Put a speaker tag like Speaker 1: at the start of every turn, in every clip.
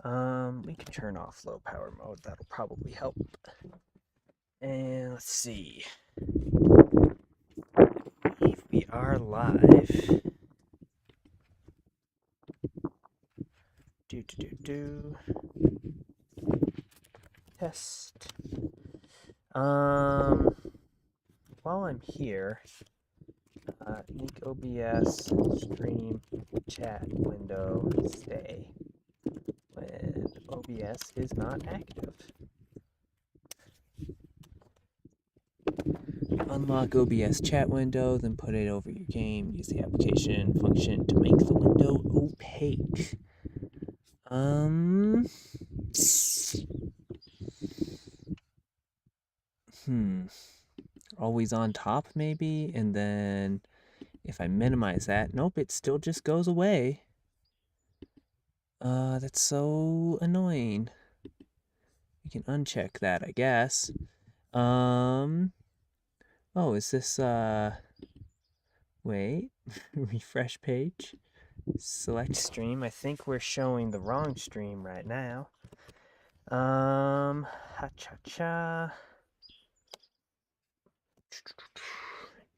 Speaker 1: We can turn off low power mode. That'll probably help. And let's see. If we are live. Test. While I'm here, make OBS stream chat window stay when OBS is not active. Unlock OBS chat window, then put it over your game. Use the application function to make the window opaque. Always on top maybe, and then if I minimize that, nope, it still just goes away. That's so annoying. We can uncheck that, I guess. Oh, is this, wait, refresh page, select stream. I think we're showing the wrong stream right now. Ha-cha-cha.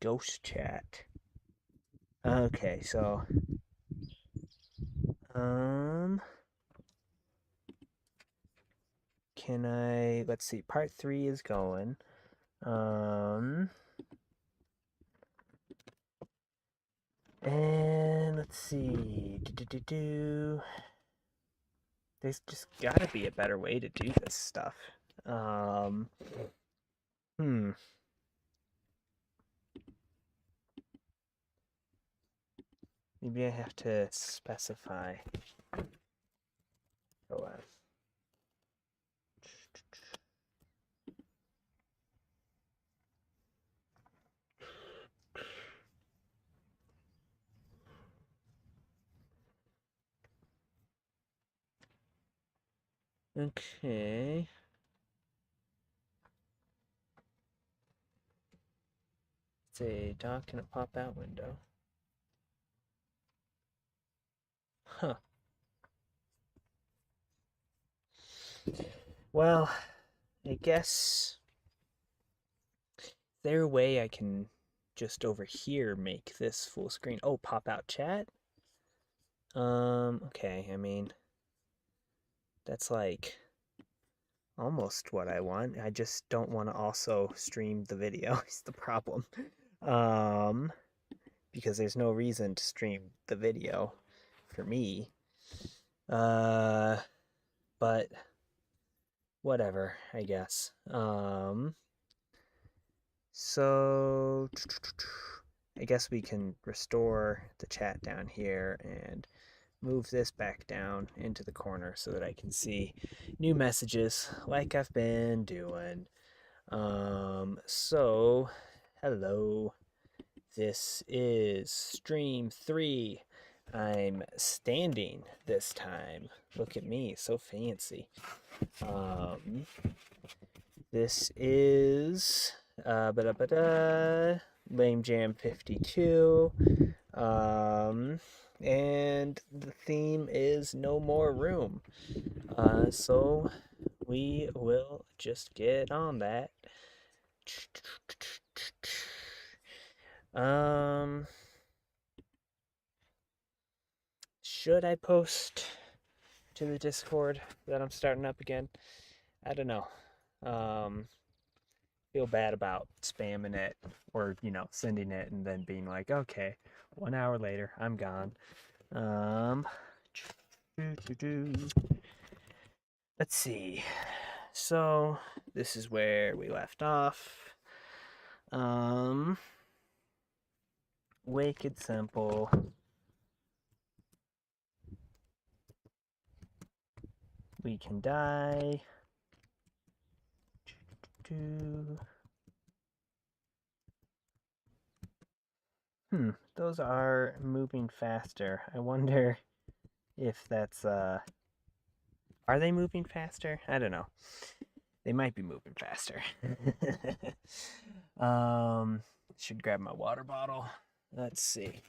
Speaker 1: Ghost chat. Okay, so, can I, let's see, part 3 is going. And let's see. There's just gotta be a better way to do this stuff. Maybe I have to specify. Oh, okay. It's a dock and a pop-out window. Huh. Well, I guess there a way I can just over here make this full screen? Oh, pop-out chat? Okay, I mean, that's like almost what I want. I just don't want to also stream the video is the problem. Because there's no reason to stream the video for me. But whatever, I guess. So I guess we can restore the chat down here and move this back down into the corner so that I can see new messages like I've been doing. So hello. This is stream 3. I'm standing this time. Look at me, so fancy. This is Lame Jam 52. And the theme is no more room. So we will just get on that. Should I post to the Discord that I'm starting up again? I don't know. Feel bad about spamming it or, sending it and then being like, okay, 1 hour later, I'm gone. Let's see. So, this is where we left off. Wicked simple. We can die. Those are moving faster. I wonder if that's, are they moving faster? I don't know. They might be moving faster. Should grab my water bottle. Let's see.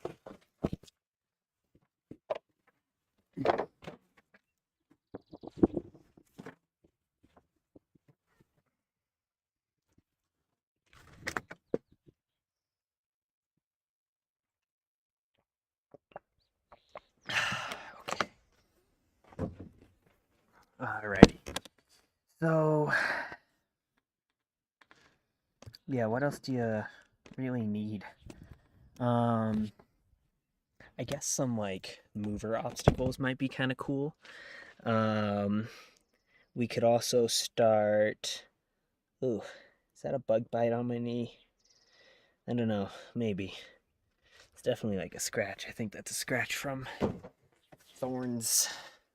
Speaker 1: Alrighty. So, yeah, what else do you really need? I guess some like mover obstacles might be kind of cool. Um, we could also start. Ooh, is that a bug bite on my knee? I don't know. Maybe. It's definitely like a scratch. I think that's a scratch from thorns.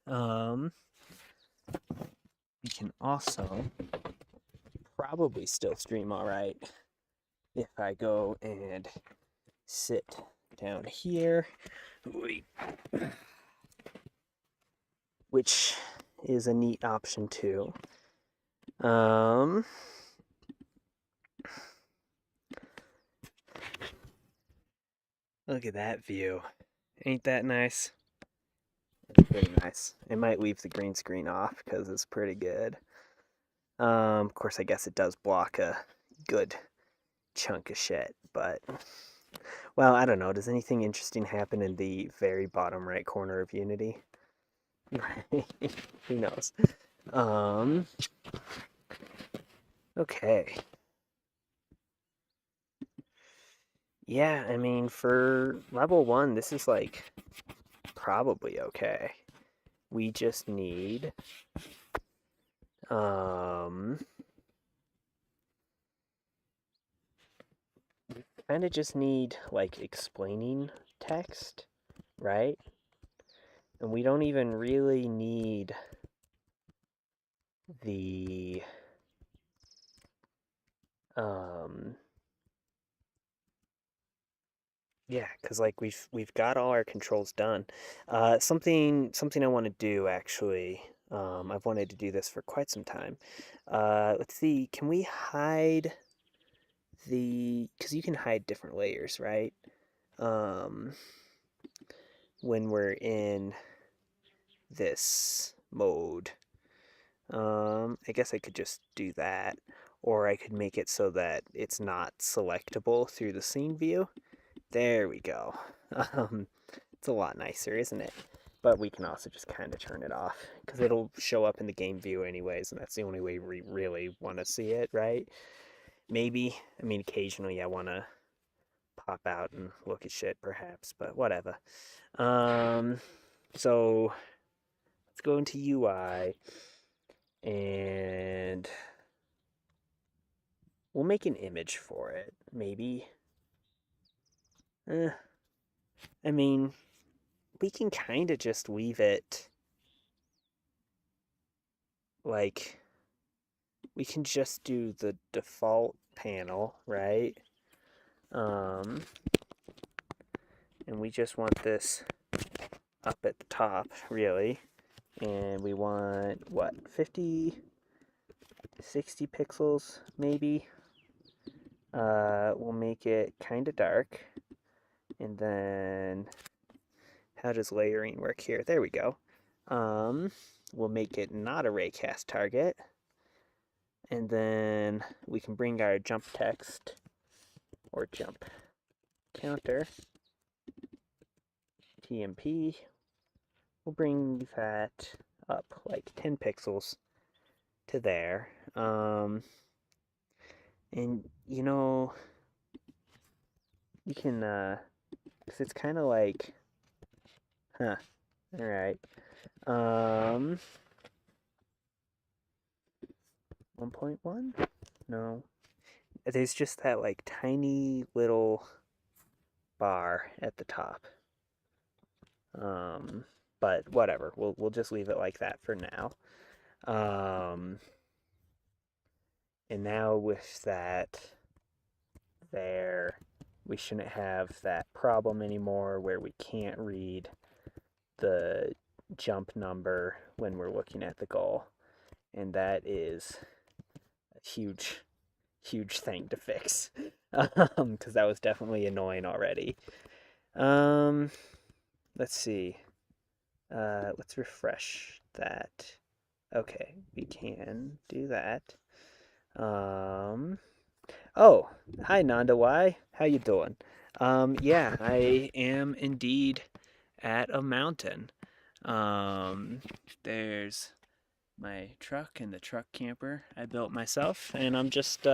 Speaker 1: Um, we can also probably still stream all right if I go and sit down here, which is a neat option too. Look at that view. Ain't that nice? It's pretty nice. I might leave the green screen off because it's pretty good. Of course, I guess it does block a good chunk of shit, but well, I don't know. Does anything interesting happen in the very bottom right corner of Unity? Who knows? Um, okay. Yeah, I mean, for level 1, this is like probably okay. We just need kind of just need like explaining text, right? And we don't even really need the yeah, because like we've got all our controls done. Something I want to do actually. I've wanted to do this for quite some time. Let's see, can we hide because you can hide different layers, right? Um, when we're in this mode. I guess I could just do that, or I could make it so that it's not selectable through the scene view. There we go. It's a lot nicer, isn't it? But we can also just kind of turn it off because it'll show up in the game view anyways, and that's the only way we really want to see it, right? Maybe. I mean, occasionally I want to pop out and look at shit, perhaps, but whatever. So let's go into UI and we'll make an image for it, maybe. I mean, we can kind of just leave it like we can just do the default panel, right? And we just want this up at the top, really. And we want, what, 50, 60 pixels, maybe? We'll make it kind of dark. And then, how does layering work here? There we go. We'll make it not a raycast target. And then we can bring our jump text or jump counter, TMP. We'll bring that up like 10 pixels to there. And you know, you can, cause it's kind of like, all right. 1.1? No. There's just that like tiny little bar at the top. But whatever. We'll just leave it like that for now. And now with that there, we shouldn't have that problem anymore where we can't read the jump number when we're looking at the goal. And that is a huge thing to fix. Because that was definitely annoying already. Let's see. Let's refresh that. Okay, we can do that. Oh, hi Nanda Y. How you doing? Yeah, I am indeed at a mountain. There's my truck and the truck camper I built myself, and I'm just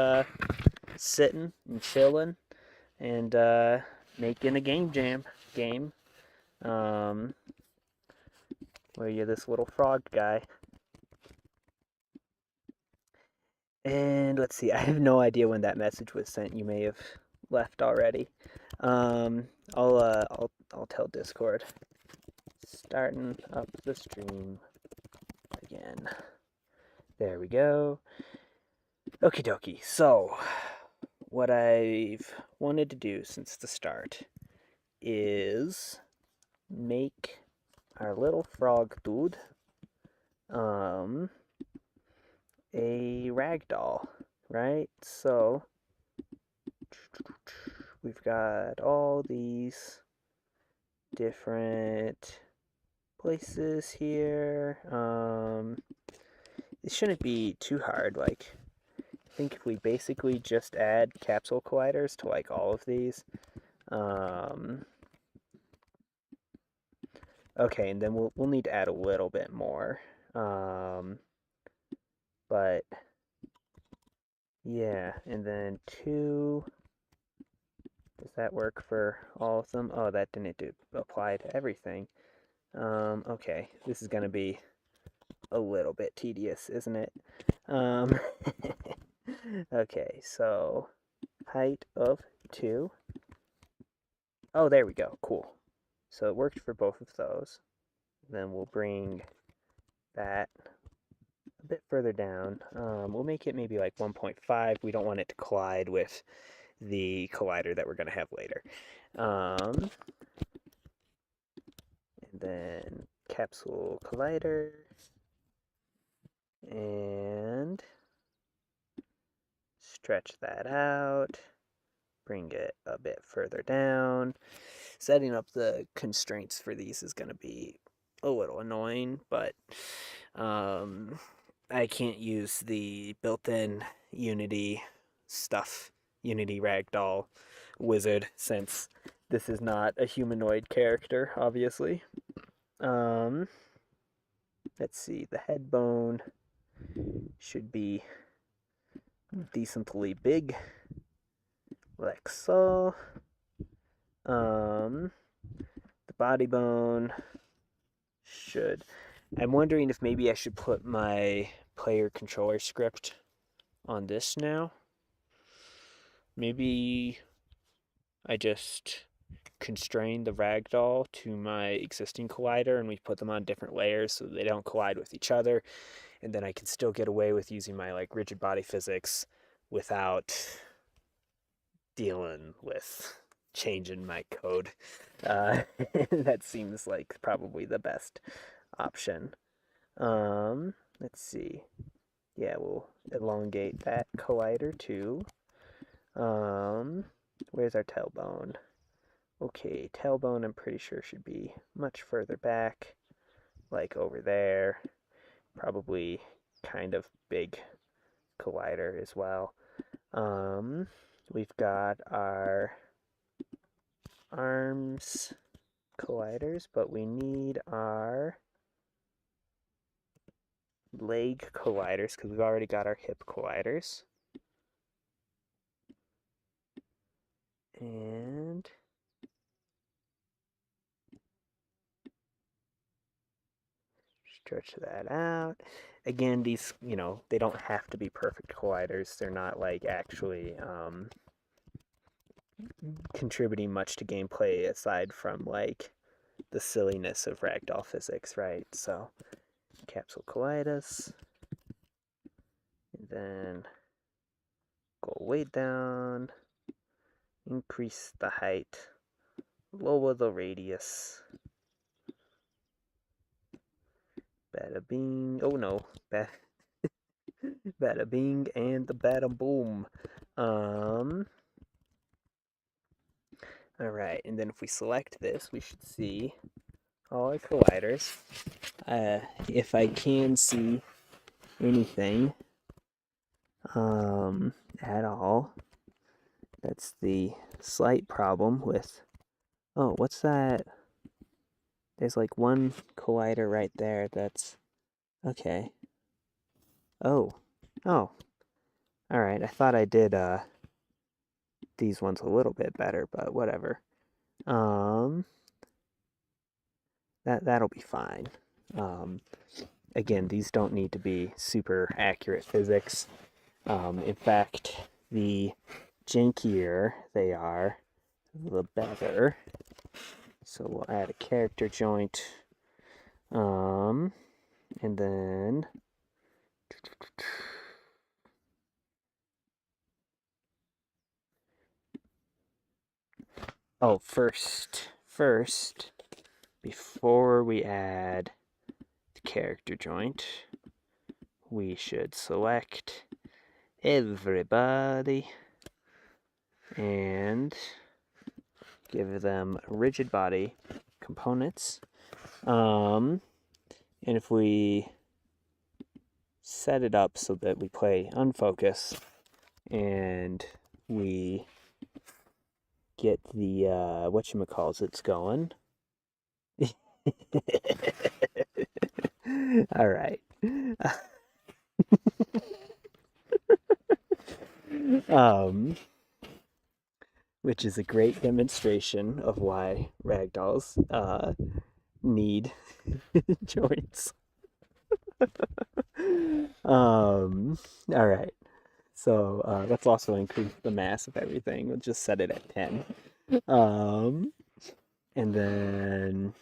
Speaker 1: sitting and chilling and making a game. Um, where you're this little frog guy. And let's see, I have no idea when that message was sent. You may have left already. I'll tell Discord. Starting up the stream again. There we go. Okie dokie. So, what I've wanted to do since the start is make our little frog dude a ragdoll, right? So we've got all these different places here. It shouldn't be too hard. Like, I think if we basically just add capsule colliders to like all of these, okay, and then we'll need to add a little bit more. But yeah, and then 2. Does that work for all of them? Oh, that didn't apply to everything. Okay, this is gonna be a little bit tedious, isn't it? Okay, so height of 2. Oh, there we go. Cool. So it worked for both of those. Then we'll bring that a bit further down. We'll make it maybe like 1.5. We don't want it to collide with the collider that we're going to have later. And then capsule collider. And stretch that out. Bring it a bit further down. Setting up the constraints for these is going to be a little annoying, but I can't use the built-in Unity stuff, Unity Ragdoll wizard, since this is not a humanoid character, obviously. Let's see, the head bone should be decently big, like so. The body bone should... I'm wondering if maybe I should put my player controller script on this now. Maybe I just constrain the ragdoll to my existing collider and we put them on different layers so they don't collide with each other, and then I can still get away with using my like rigid body physics without dealing with changing my code. That seems like probably the best option. Let's see. Yeah, we'll elongate that collider too. Where's our tailbone? Okay, tailbone I'm pretty sure should be much further back, like over there. Probably kind of big collider as well. We've got our arms colliders, but we need our leg colliders because we've already got our hip colliders. And stretch that out. Again, these, they don't have to be perfect colliders. They're not like actually contributing much to gameplay aside from like the silliness of ragdoll physics, right? So capsule collidus, and then go way down, increase the height, lower the radius. Bada bing. Oh no. Bada bing and the bada boom. Alright, and then if we select this, we should see all our colliders. If I can see anything at all, that's the slight problem with... Oh, what's that? There's like one collider right there that's... Okay. Oh, oh, all right. I thought I did these ones a little bit better, but whatever. Um, that'll be fine. Um, Again, these don't need to be super accurate physics. In fact, the jankier they are, the better. So we'll add a character joint. And then oh, first, before we add the character joint, we should select everybody and give them rigid body components. And if we set it up so that we play unfocus and we get the whatchamacallits going. All right. um, which is a great demonstration of why ragdolls need joints. All right. So let's also increase the mass of everything. We'll just set it at 10. And then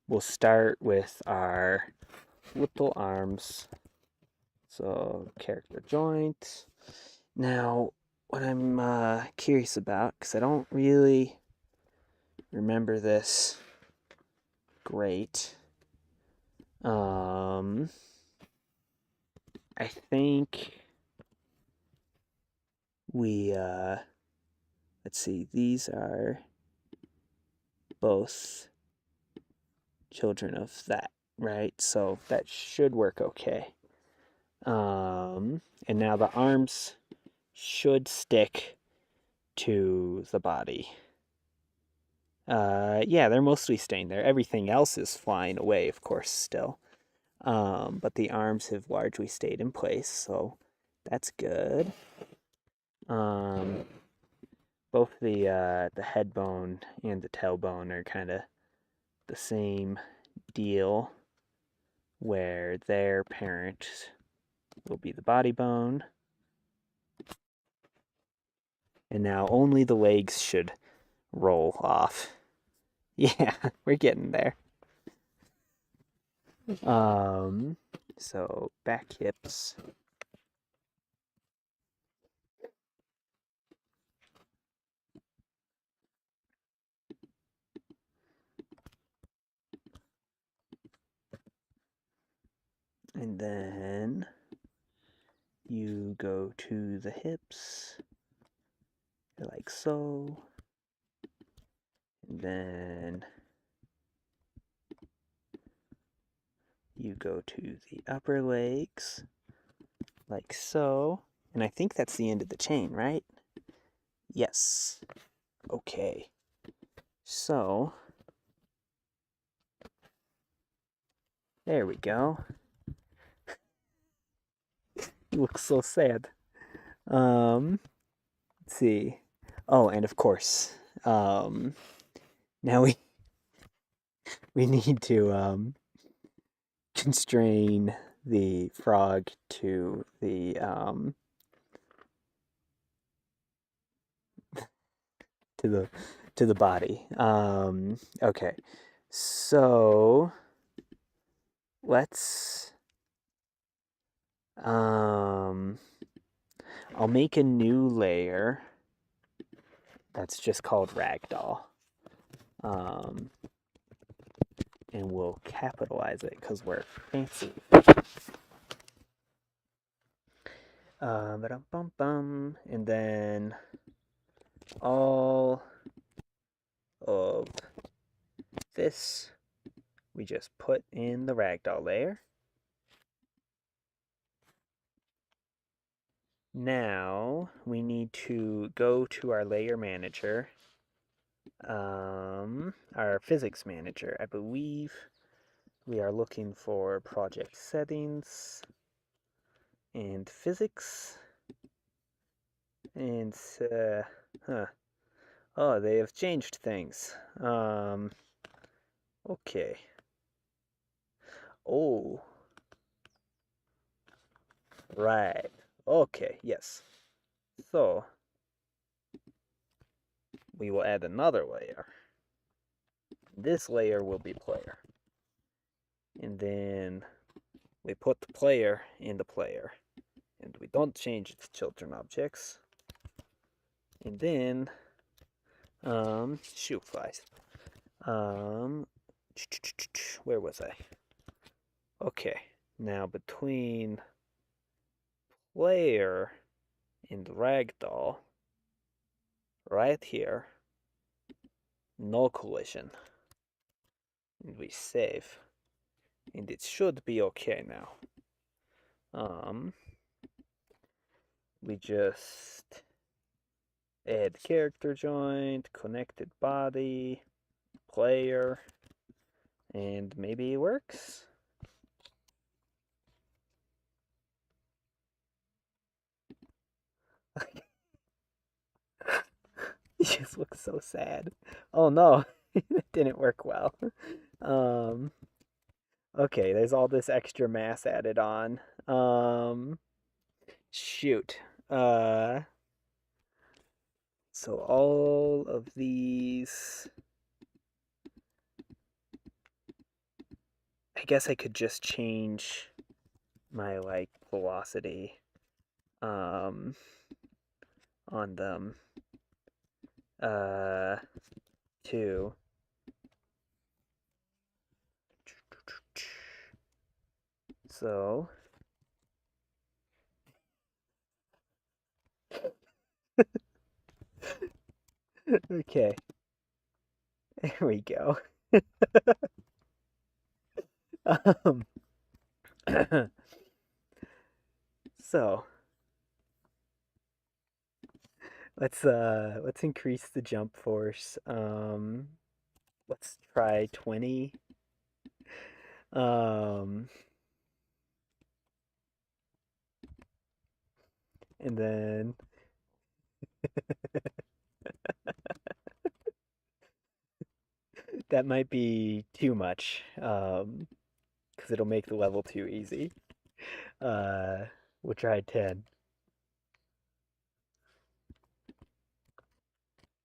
Speaker 1: we'll start with our little arms. So character joint. Now, what I'm curious about, because I don't really remember this great. I think we let's see, these are both children of that, right? So that should work okay. And now the arms should stick to the body. Yeah, they're mostly staying there. Everything else is flying away, of course, still. But the arms have largely stayed in place, so that's good. Both the head bone and the tailbone are kind of the same deal, where their parent will be the body bone. And now only the legs should roll off. Yeah, we're getting there. So back hips. And then you go to the hips, like so. And then you go to the upper legs, like so. And I think that's the end of the chain, right? Yes. Okay. So, there we go. You look so sad. Let's see. Oh, and of course, now we need to constrain the frog to the to the body. Okay. So let's I'll make a new layer that's just called ragdoll. And we'll capitalize it because we're fancy. And then all of this we just put in the ragdoll layer. Now we need to go to our layer manager, our physics manager. I believe we are looking for project settings, and physics, and huh. Oh, they have changed things. Okay. Oh, right. Okay, yes. So, we will add another layer. This layer will be player. And then we put the player in the player. And we don't change its children objects. And then, shoot flies. Where was I? Okay, now between player and ragdoll, right here, no collision. And we save. And it should be okay now. We just add character joint, connected body, player, and maybe it works. He just looks so sad. Oh no, it didn't work well. Okay, there's all this extra mass added on. Shoot. So all of these, I guess I could just change my like velocity on them to so okay, there we go. um, so let's increase the jump force. Let's try 20. And then that might be too much, because it'll make the level too easy. We'll try 10.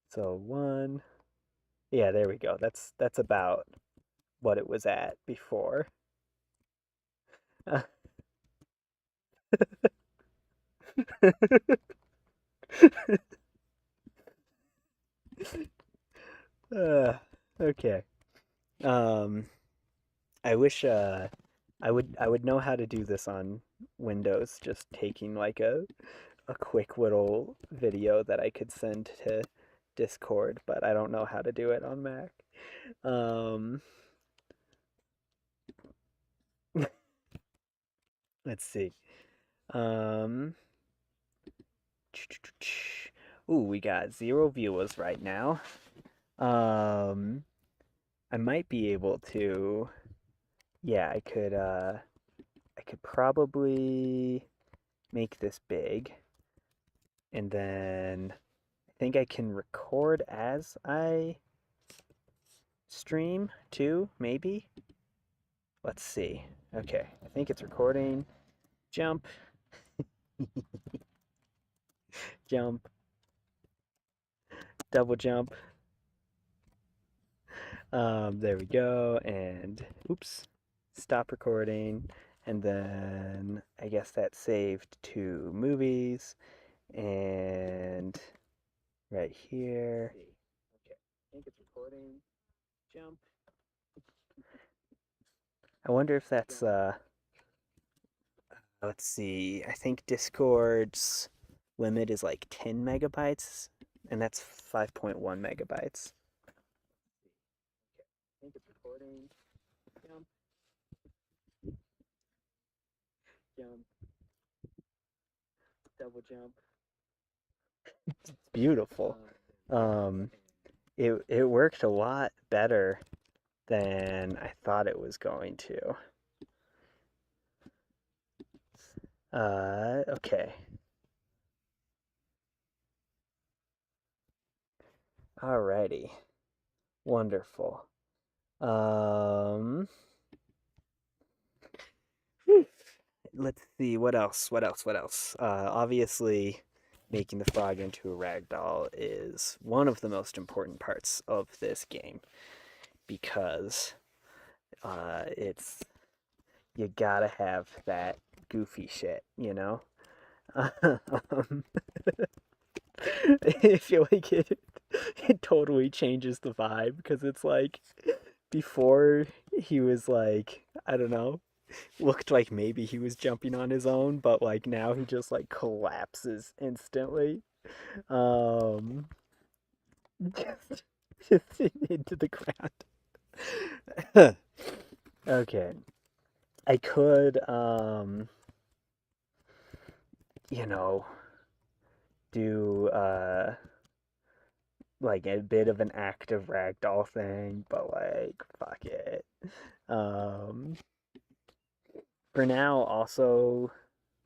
Speaker 1: So 1. Yeah, there we go. That's about what it was at before. Okay. Um, I wish I would know how to do this on Windows, just taking like a quick little video that I could send to Discord, but I don't know how to do it on Mac. Um, let's see. Um, ooh, we got 0 viewers right now. I might be able to. Yeah, I could probably make this big, and then I think I can record as I stream too, maybe. Let's see. Okay, I think it's recording. Jump, jump, double jump. There we go, and oops, stop recording, and then I guess that's saved to movies, and right here. Okay, I think it's recording. Jump. I wonder if that's let's see. I think Discord's limit is like 10 megabytes, and that's 5.1 megabytes. Okay, I think it's recording. Jump, jump, double jump. It's beautiful. It worked a lot better than I thought it was going to. Okay. Alrighty. Wonderful. Um, let's see, what else? Obviously, making the frog into a ragdoll is one of the most important parts of this game because it's you gotta have that goofy shit, you know? Um, I feel like it totally changes the vibe because it's like before he was like, I don't know, looked like maybe he was jumping on his own, but like now he just like collapses instantly. Um just, just into the ground. Okay. I could you know, do like a bit of an active ragdoll thing, but like fuck it. Um for now also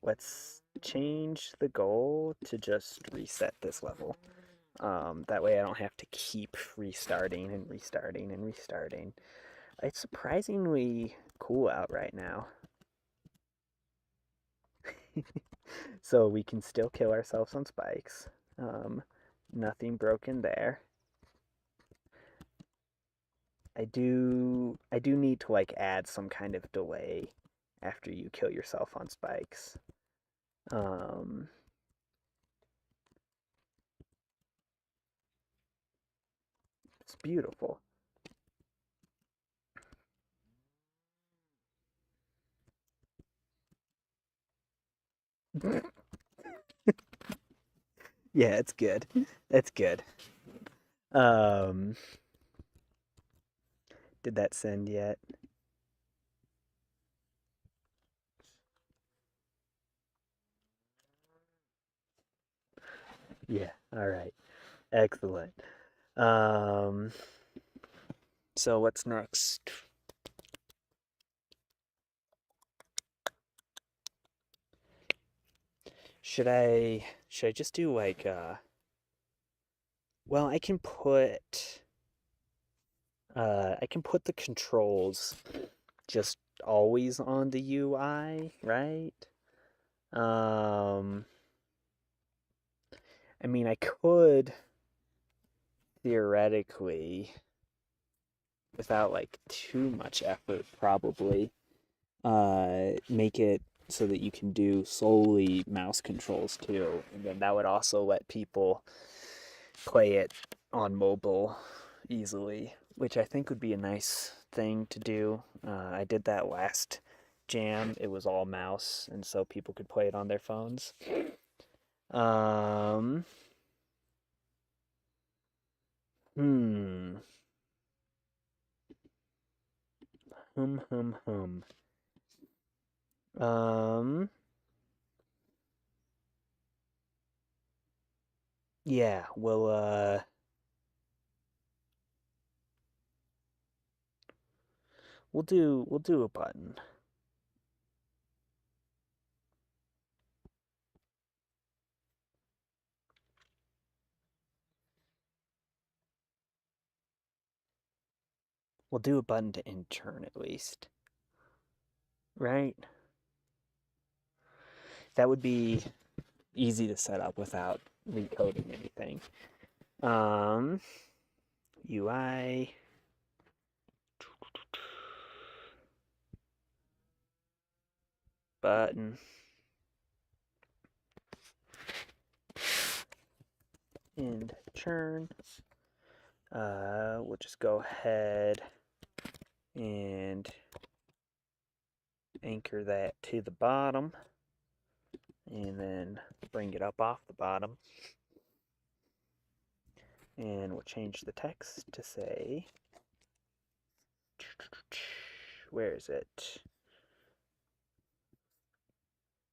Speaker 1: let's change the goal to just reset this level. That way I don't have to keep restarting and restarting and restarting. It's surprisingly cool out right now. So we can still kill ourselves on spikes. Um, Nothing broken there. I do need to like add some kind of delay after you kill yourself on spikes. Um, it's beautiful. Yeah, it's good. It's good. Um, did that send yet? Yeah. All right. Excellent. Um, so what's next? Should I just do like well, I can put the controls just always on the UI, right? Um I mean I could theoretically without like too much effort probably make it so that you can do solely mouse controls too, and then that would also let people play it on mobile easily, which I think would be a nice thing to do. I did that last jam. It was all mouse, and so people could play it on their phones. Um, hmm, hum. Um, yeah, we'll do a button. We'll do a button to intern at least, right? That would be easy to set up without recoding anything. Um, UI button and churn. We'll just go ahead and anchor that to the bottom and then bring it up off the bottom. And we'll change the text to say, where is it?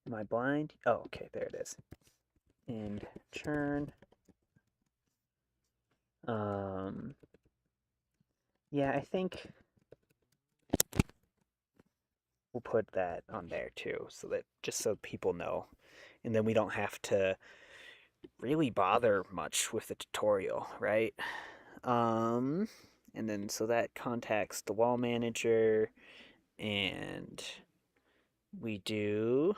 Speaker 1: Am I blind? Oh, okay, there it is. And churn. Um, yeah, I think we'll put that on there too, so that just so people know. And then we don't have to really bother much with the tutorial, right? Um, and then so that contacts the wall manager, and we do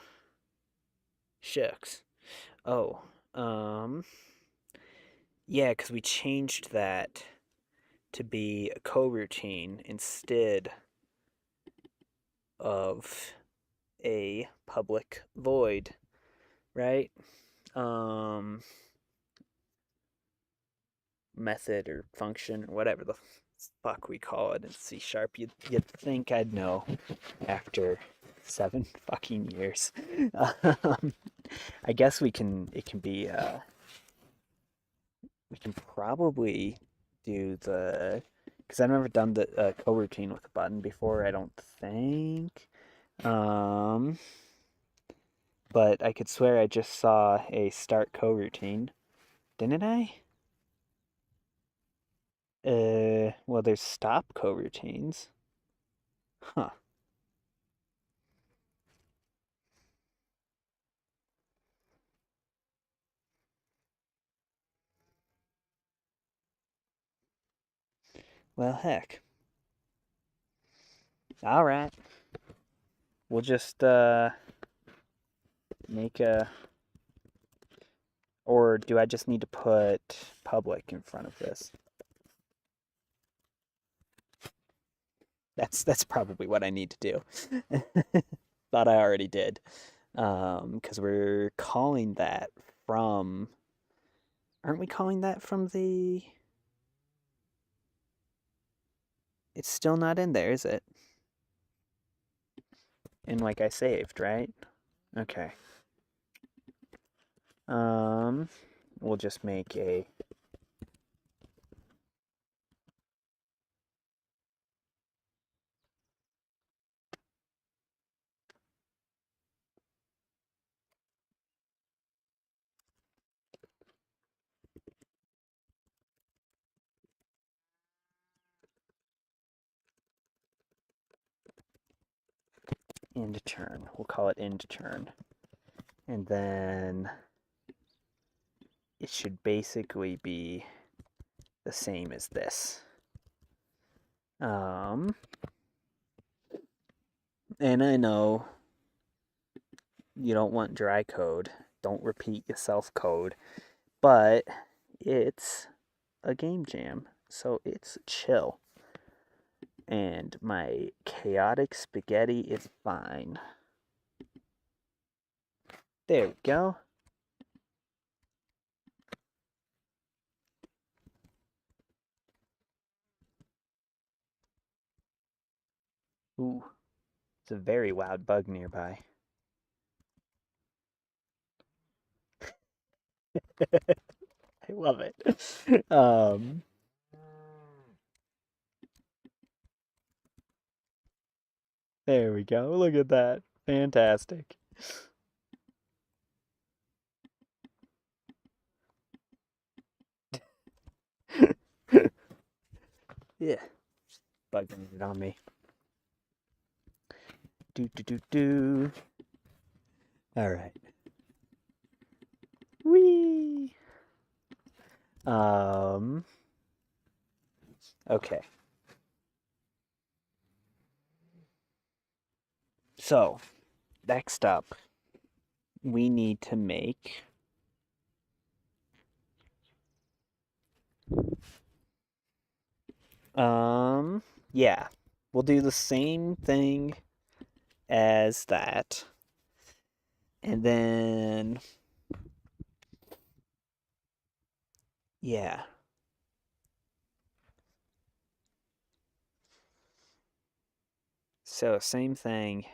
Speaker 1: shucks. Oh, um, yeah, because we changed that to be a coroutine instead of a public void, right? Um, Method or function or whatever the fuck we call it in C sharp. You'd think I'd know after 7 fucking years. Um, I guess we can. It can be. We can probably do the because I've never done the coroutine with a button before. I don't think. Um, but I could swear I just saw a start coroutine, didn't I? Well, there's stop coroutines. Huh. Well, heck. All right. We'll just make a. Or do I just need to put public in front of this? That's probably what I need to do. Thought I already did. Because we're calling that from. Aren't we calling that from the? It's still not in there, is it? And like I saved, right? Okay. Um, we'll just make a end turn. We'll call it end turn. And then it should basically be the same as this. Um, and I know you don't want dry code. Don't repeat yourself code. But it's a game jam, so it's chill. And my chaotic spaghetti is fine. There we go. Ooh, it's a very loud bug nearby. I love it. There we go. Look at that. Fantastic. Yeah, bugging it on me. Do do do do. All right. Whee. Um. Okay. So, next up, we need to make yeah. We'll do the same thing as that. And then yeah. So, same thing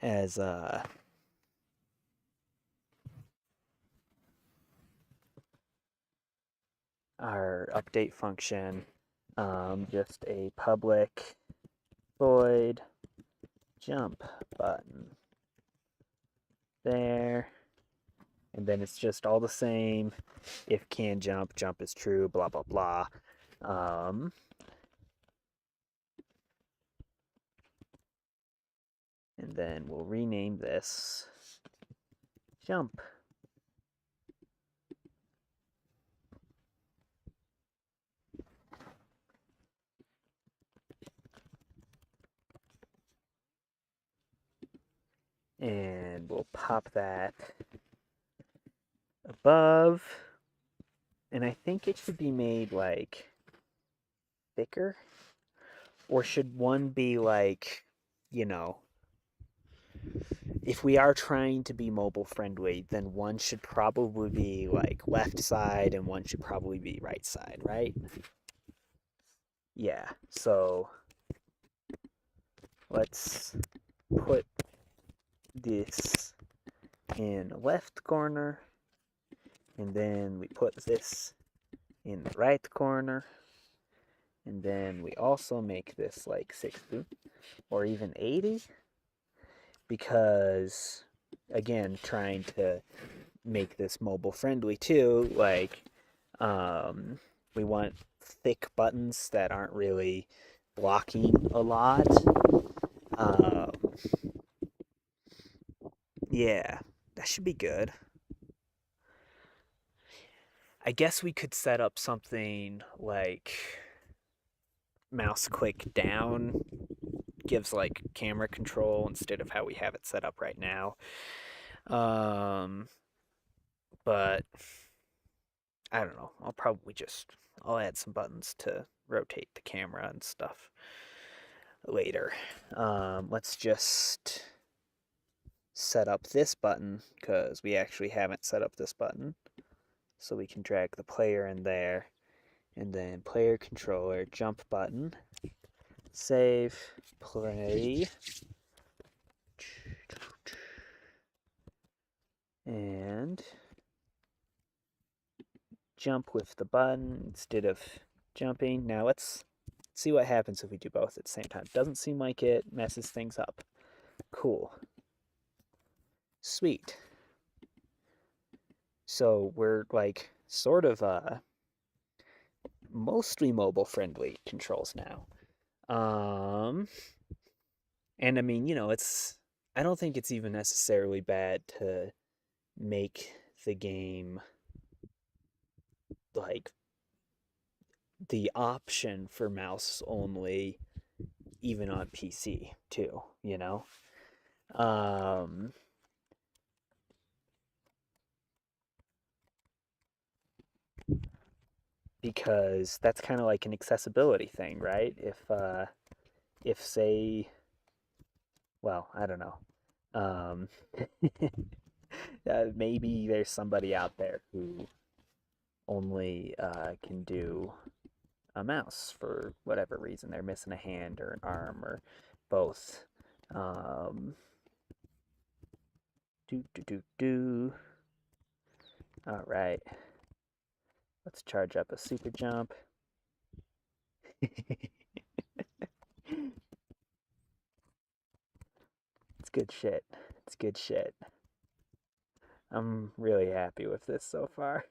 Speaker 1: as our update function, just a public void jump button there, and then it's just all the same. If can jump, jump is true, blah blah blah. Um, And then we'll rename this jump. And we'll pop that above. And I think it should be made like thicker. Or should one be like, you know, if we are trying to be mobile friendly, then one should probably be like left side and one should probably be right side, right? Yeah, so let's put this in the left corner, and then we put this in the right corner, and then we also make this like 60 or even 80, because again, trying to make this mobile friendly too, like we want thick buttons that aren't really blocking a lot. um, yeah, that should be good. I guess we could set up something like mouse click down gives like camera control instead of how we have it set up right now. But I don't know. I'll add some buttons to rotate the camera and stuff later. Let's just set up this button because we actually haven't set up this button. So we can drag the player in there, and then player controller jump button, save, play, and jump with the button instead of jumping. Now let's see what happens if we do both at the same time. Doesn't seem like it messes things up. Cool. Sweet. So we're like sort of mostly mobile friendly controls now. And I mean, I don't think it's even necessarily bad to make the game like the option for mouse only even on PC too, you know? Um because that's kind of like an accessibility thing, right? If say, well, I don't know. Um maybe there's somebody out there who only can do a mouse for whatever reason. They're missing a hand or an arm or both. Um, do. All right. Let's charge up a super jump. It's good shit. It's good shit. I'm really happy with this so far.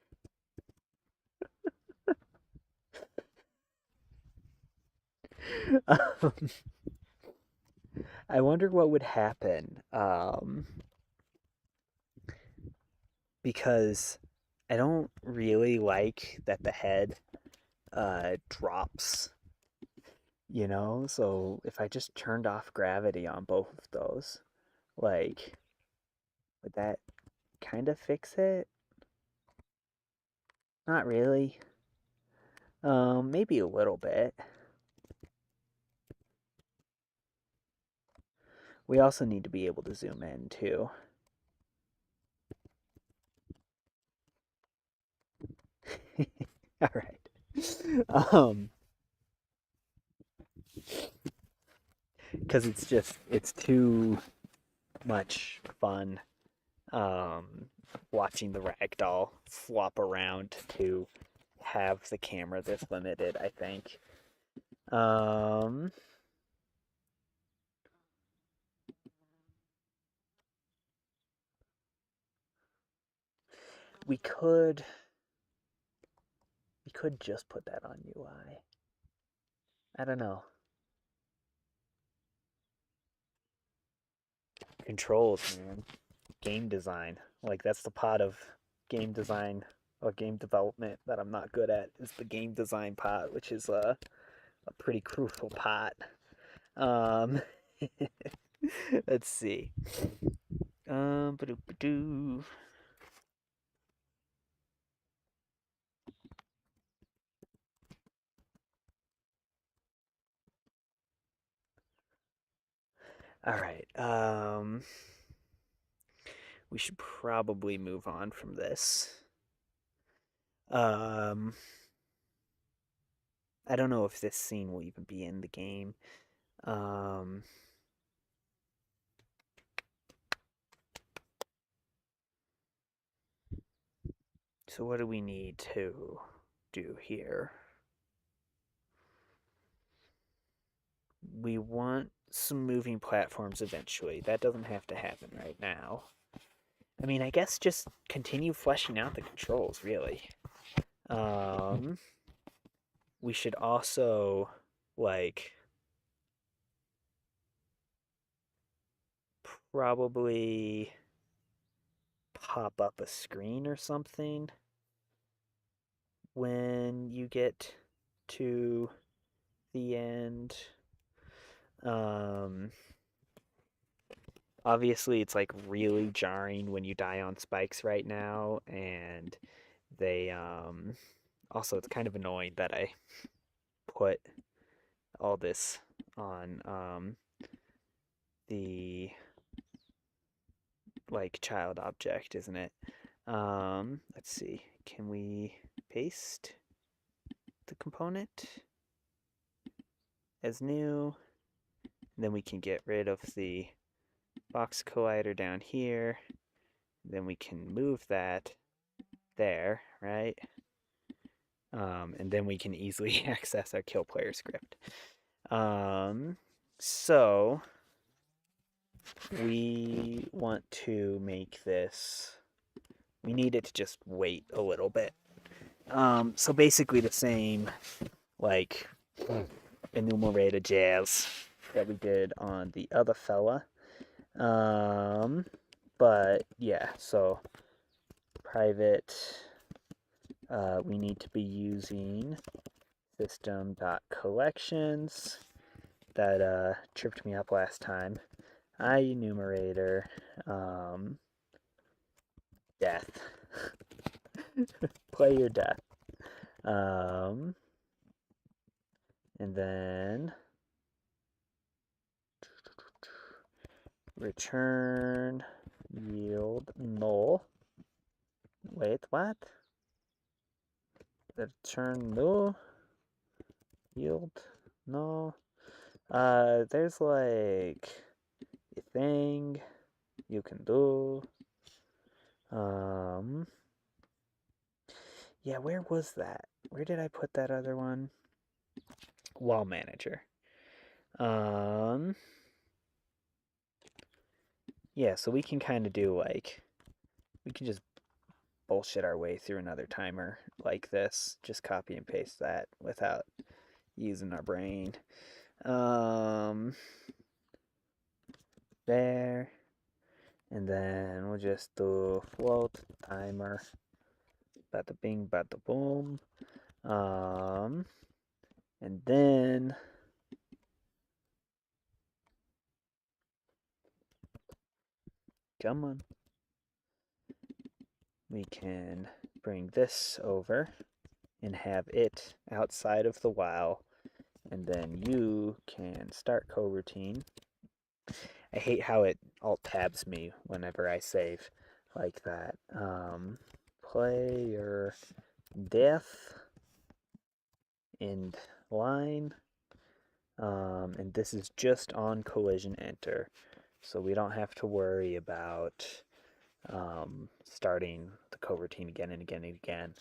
Speaker 1: um, I wonder what would happen. Because I don't really like that the head drops, so if I just turned off gravity on both of those, like, would that kind of fix it? Not really. Maybe a little bit. We also need to be able to zoom in too. All right. Because it's too much fun watching the ragdoll flop around to have the camera this limited, I think. Um, we could just put that on UI. I don't know. Controls, man. Game design. Like, that's the part of game design or game development that I'm not good at, is the game design part, which is a pretty crucial part. Um, let's see. Ba-doo-ba-doo. All right. We should probably move on from this. Um, I don't know if this scene will even be in the game. Um, so what do we need to do here? We want some moving platforms eventually. That doesn't have to happen right now. I mean, I guess just continue fleshing out the controls, really. Um, we should also, like, probably pop up a screen or something when you get to the end. Um, obviously, it's like really jarring when you die on spikes right now, and they also, it's kind of annoying that I put all this on the like child object, isn't it? Let's see. Can we paste the component as new? And then we can get rid of the box collider down here. Then we can move that there, right? And then we can easily access our kill player script. So we want to make this, we need it to just wait a little bit. So basically the same, like, enumerated jazz that we did on the other fella. But yeah, so private, we need to be using system.collections. That tripped me up last time. IEnumerator, death. Player death. And then return yield null. Wait, what? Return null yield null. There's like a thing you can do. Yeah, where was that? Where did I put that other one? Wall manager. Yeah, so we can kind of do like, we can just bullshit our way through another timer like this. Just copy and paste that without using our brain. There. And then we'll just do float timer. Bada bing, bada boom. And then come on. We can bring this over and have it outside of the while, and then you can start coroutine. I hate how it alt tabs me whenever I save like that. Player death end line, and this is just on collision enter, so we don't have to worry about starting the coroutine again and again and again.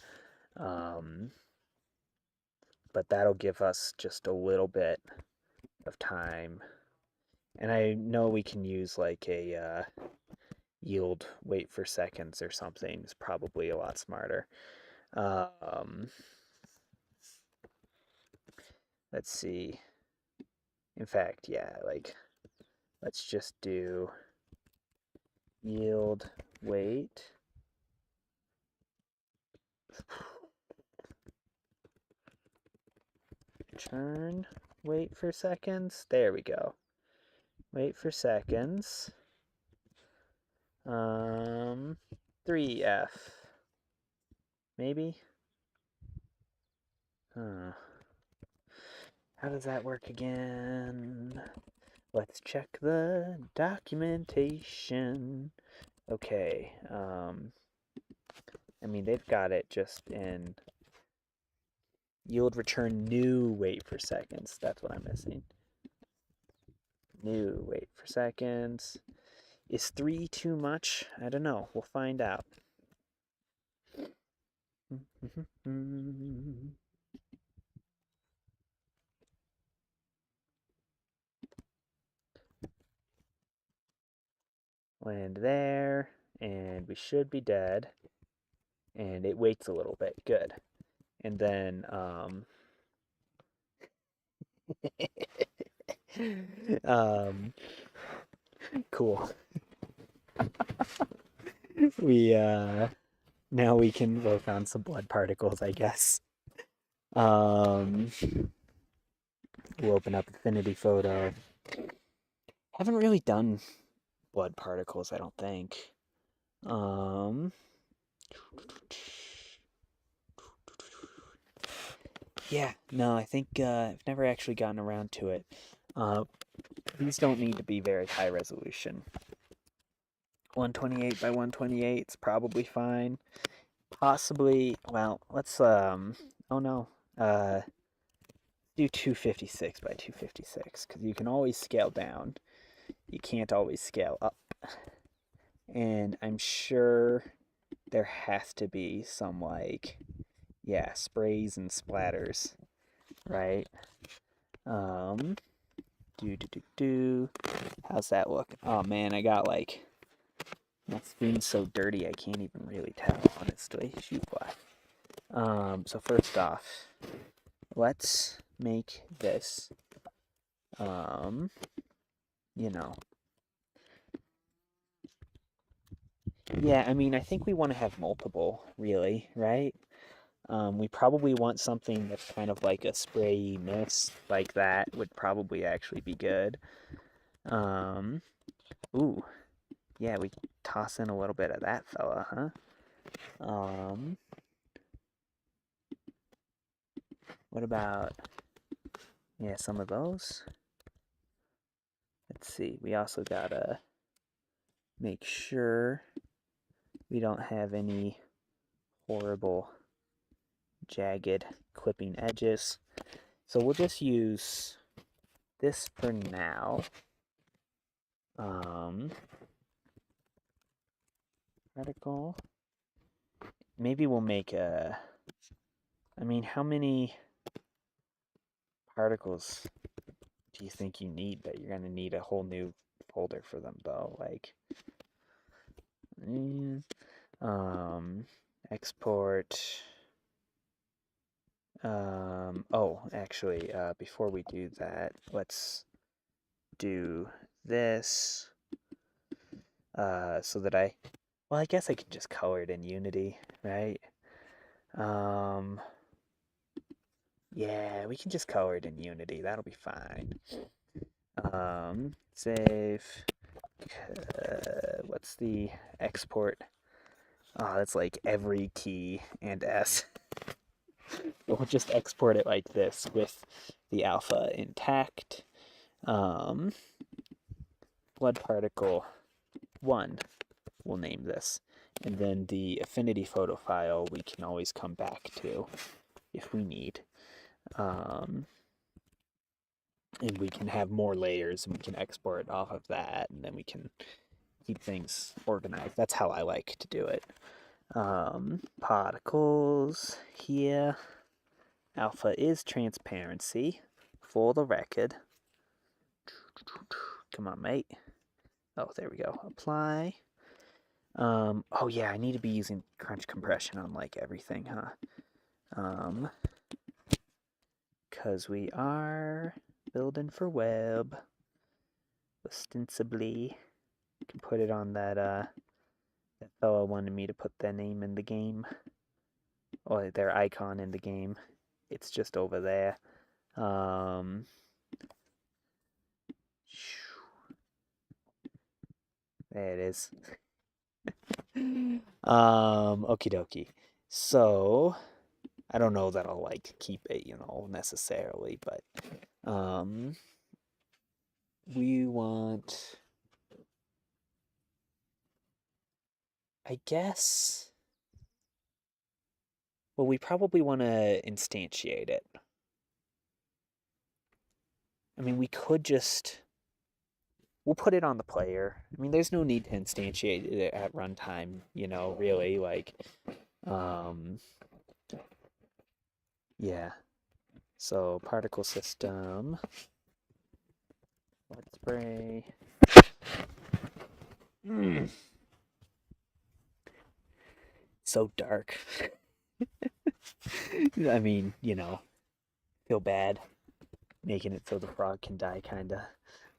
Speaker 1: But that'll give us just a little bit of time. And I know we can use like a yield wait for seconds or something. It's probably a lot smarter. Let's see. In fact, yeah, like, let's just do yield weight. Return wait for seconds. There we go. Wait for seconds. 3F. Maybe? Huh. How does that work again? Let's check the documentation. Okay, I mean, they've got it just in yield return new wait for seconds. That's what I'm missing. New wait for seconds. Is 3 too much? I don't know. We'll find out. Land there, and we should be dead. And it waits a little bit. Good. And then, cool. We, now we can work on some blood particles, I guess. We'll open up Affinity Photo. Haven't really done blood particles, I don't think. Yeah, no, I think I've never actually gotten around to it. These don't need to be very high resolution. 128 by 128 is probably fine. Possibly, well, let's, oh no, do 256 by 256, because you can always scale down. You can't always scale up. And I'm sure there has to be some, like, yeah, sprays and splatters, right? How's that look? Oh man, I got like, my screen's so dirty I can't even really tell, honestly. Shoot black. So first off, let's make this, you know. Yeah, I mean, I think we want to have multiple, really, right? We probably want something that's kind of like a spray mist, like that would probably actually be good. Ooh, yeah, we toss in a little bit of that fella, huh? What about, yeah, some of those? Let's see, we also gotta make sure we don't have any horrible jagged clipping edges. So we'll just use this for now. Reticle. Maybe we'll make a, I mean, how many particles do you think you need? That you're gonna need a whole new folder for them though, like, export, oh, actually, before we do that, let's do this, so that well, I guess I can just color it in Unity, right? Yeah, we can just color it in Unity, that'll be fine. Save, what's the export? Oh, that's like every key and S. We'll just export it like this with the alpha intact. Blood particle 1, we'll name this. And then the affinity photo file we can always come back to if we need. And we can have more layers and we can export off of that, and then we can keep things organized. That's how I like to do it. Particles here. Alpha is transparency for the record. Come on, mate. Oh, there we go. Apply. Oh yeah, I need to be using crunch compression on like everything, huh? Because we are building for web, ostensibly. Can put it on that fellow wanted me to put their name in the game, or their icon in the game. It's just over there. Um, there it is. Okie dokie. So, I don't know that I'll like keep it, necessarily, but we want, I guess, well, we probably want to instantiate it. I mean, we could just, we'll put it on the player. I mean, there's no need to instantiate it at runtime, really, like, um, yeah. So, particle system, let's spray. So dark. I mean, feel bad making it so the frog can die, kinda.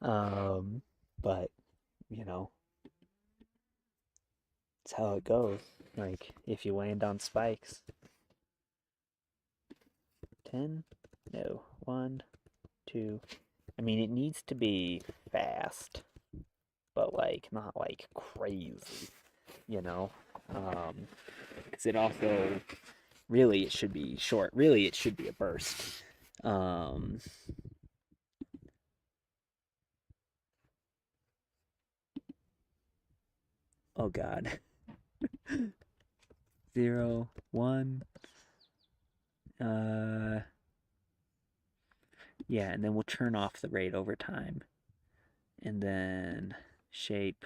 Speaker 1: But, it's how it goes. Like, if you land on spikes. 10? No. 1, 2. I mean, it needs to be fast, but, like, not, like, crazy, Because it also, really, it should be short. Really, it should be a burst. Oh, God. 0, 1. Yeah, and then we'll turn off the rate over time. And then shape,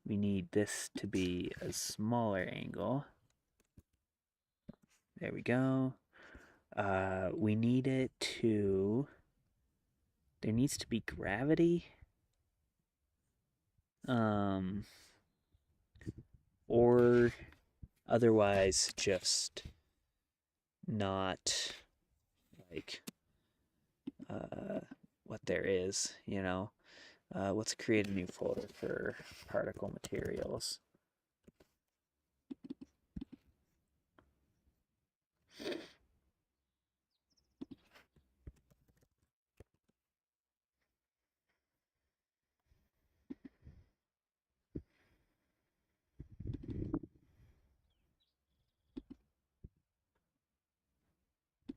Speaker 1: we need this to be a smaller angle. There we go. We need it to, there needs to be gravity. Or otherwise just not like what there is, let's create a new folder for particle materials.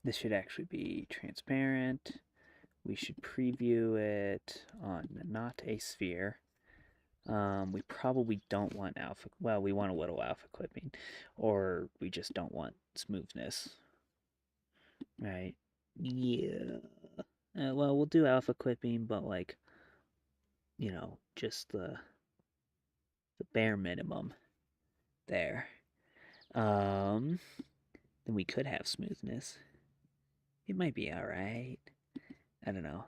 Speaker 1: This should actually be transparent. We should preview it on not a sphere. We probably don't want alpha, well, we want a little alpha clipping, or we just don't want smoothness, right? Yeah. Well, we'll do alpha clipping, but like, just the bare minimum there. Then we could have smoothness. It might be all right. I don't know.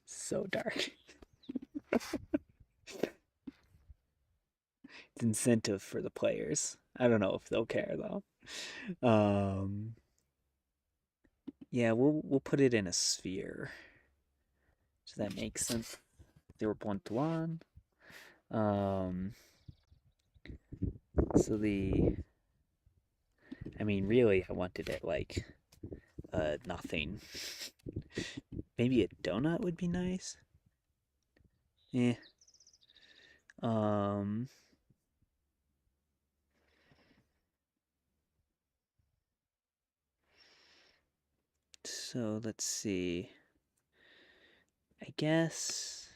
Speaker 1: So dark. It's incentive for the players. I don't know if they'll care though. Yeah, we'll put it in a sphere. Does that make sense? 0.1. So I mean, really, I wanted it like nothing. Maybe a donut would be nice. Yeah. So let's see. I guess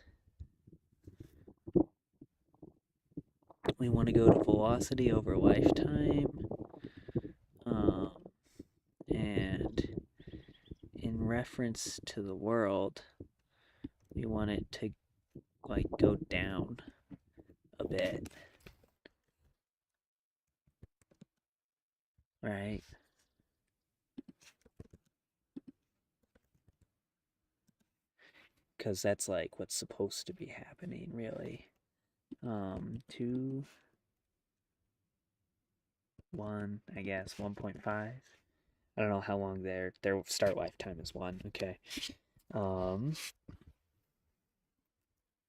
Speaker 1: we want to go to velocity over lifetime. And in reference to the world, we want it to like go down a bit. Right? Because that's like what's supposed to be happening, really. 2, 1, I guess, 1.5. I don't know how long their start lifetime is 1. Okay. Um,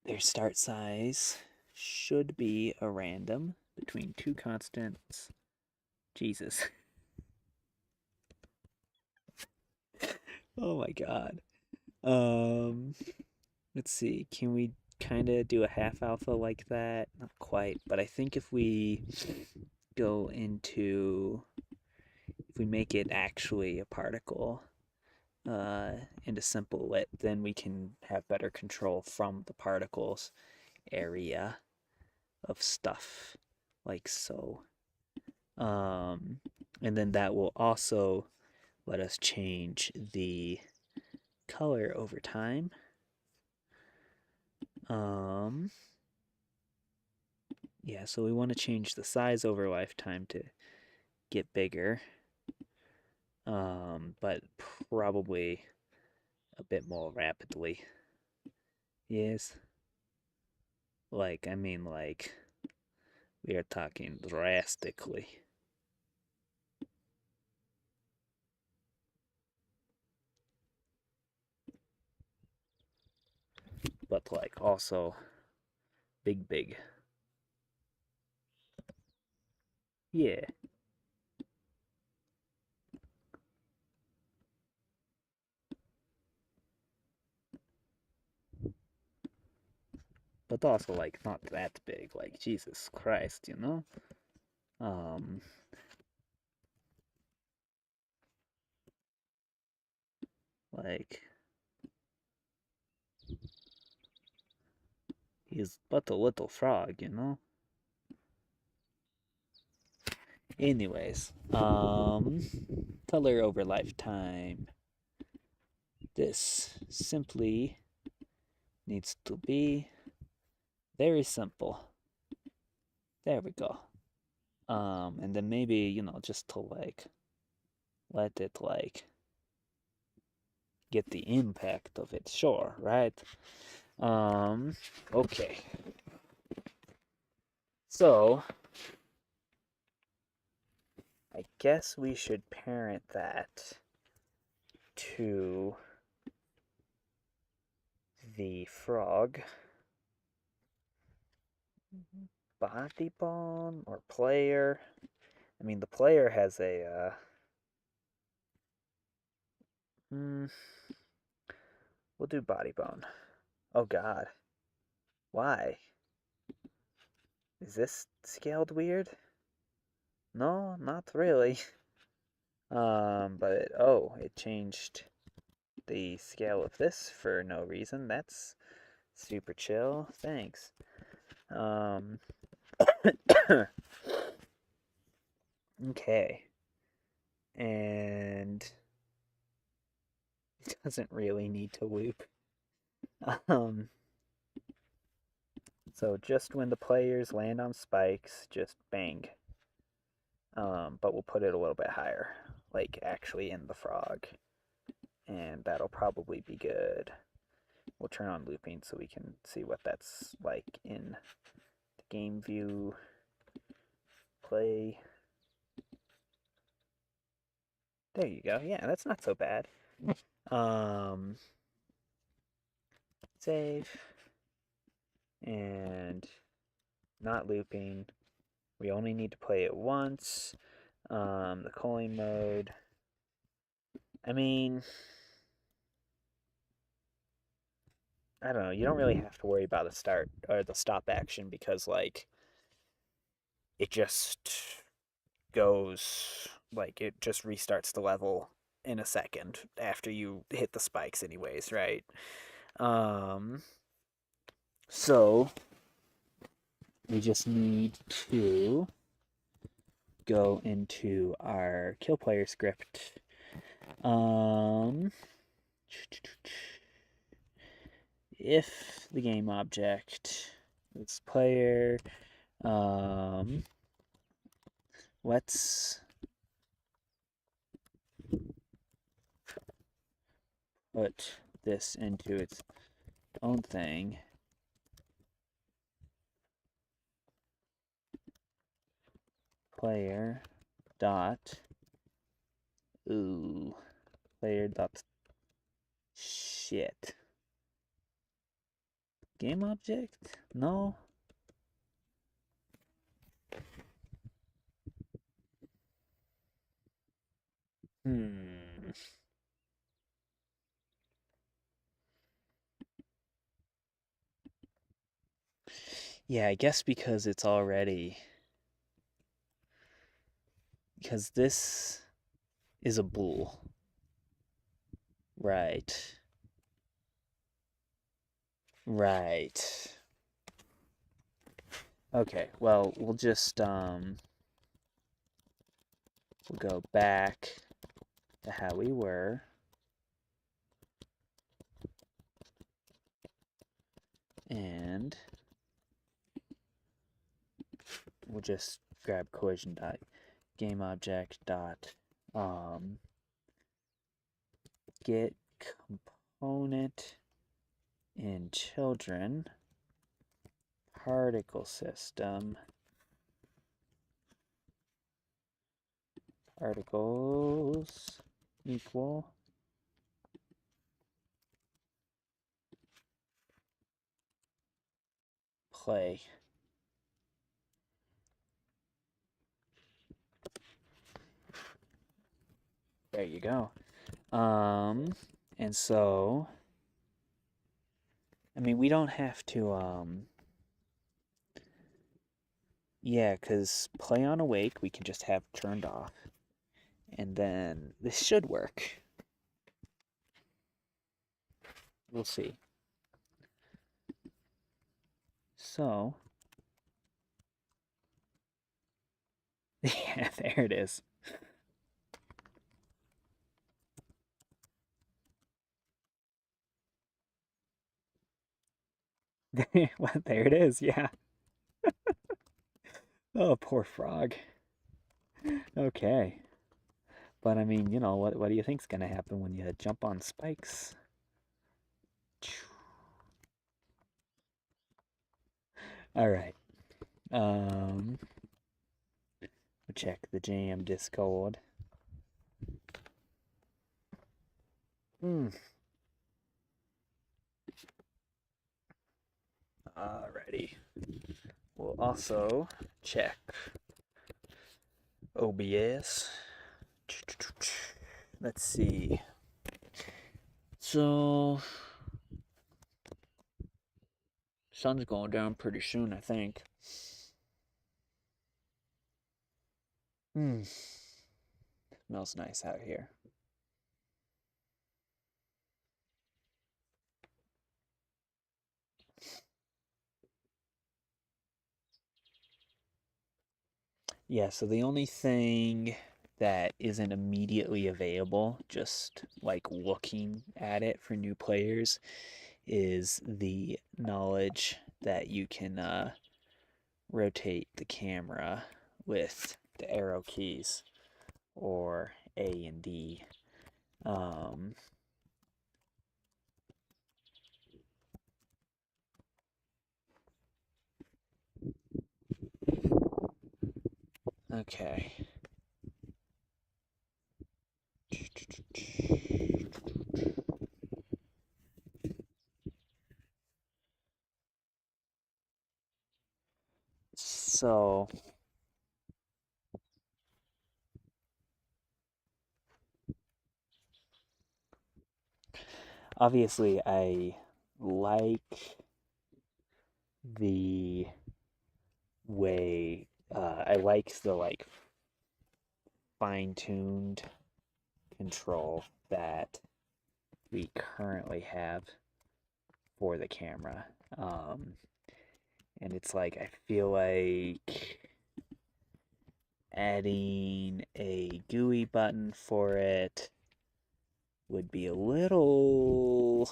Speaker 1: their start size should be a random between 2 constants. Jesus. Oh my god. Um, let's see. Can we kind of do a half alpha like that? Not quite, but I think if we go into if we make it actually a particle into simple lit, then we can have better control from the particles area of stuff like so. And then that will also let us change the color over time. Yeah, so we want to change the size over lifetime to get bigger, but probably a bit more rapidly. Yes. Like, we are talking drastically. But, like, also big, big. Yeah. But also, like, not that big. Like, Jesus Christ, you know? Um, like, he's but a little frog, you know? Anyways, color over lifetime. This simply needs to be very simple. There we go. And then maybe, you know, just to like let it like get the impact of it, sure, right? Okay. So I guess we should parent that to the frog body bone or player. I mean, the player has a we'll do body bone. Oh god. Why? Is this scaled weird? No, not really. But it changed the scale of this for no reason. That's super chill. Thanks. Okay. And it doesn't really need to loop. Um, so just when the players land on spikes, just bang. But we'll put it a little bit higher, like actually in the frog. And that'll probably be good. We'll turn on looping so we can see what that's like in the game view play. There you go. Yeah, that's not so bad. Save. And not looping. We only need to play it once. The culling mode. I mean, I don't know. You don't really have to worry about the start or the stop action because, like, it just goes, like, it just restarts the level in a second after you hit the spikes, anyways, right? So we just need to go into our kill player script. If the game object is player, let's put this into its own thing. Player dot Ooh, player dot shit. Game object? No. Hmm. Yeah, I guess because it's already because this is a bool. Right. Right. Okay, well, we'll go back to how we were and we'll just grab collision dot game object dot get component in children particle system particles equal play. There you go. And so, I mean, we don't have to, yeah, because play on awake we can just have turned off, and then this should work. We'll see. So, yeah, there it is. Well, there it is, yeah. Oh, poor frog. Okay. But I mean, what do you think's gonna happen when you jump on spikes? All right. We'll check the jam Discord. Alrighty. We'll also check OBS. Let's see. So, sun's going down pretty soon, I think. Smells nice out here. Yeah, so the only thing that isn't immediately available, just like looking at it for new players, is the knowledge that you can rotate the camera with the arrow keys or A and D. Um, okay. So, obviously, I like the way I like the like fine-tuned control that we currently have for the camera. And it's like I feel like adding a GUI button for it would be a little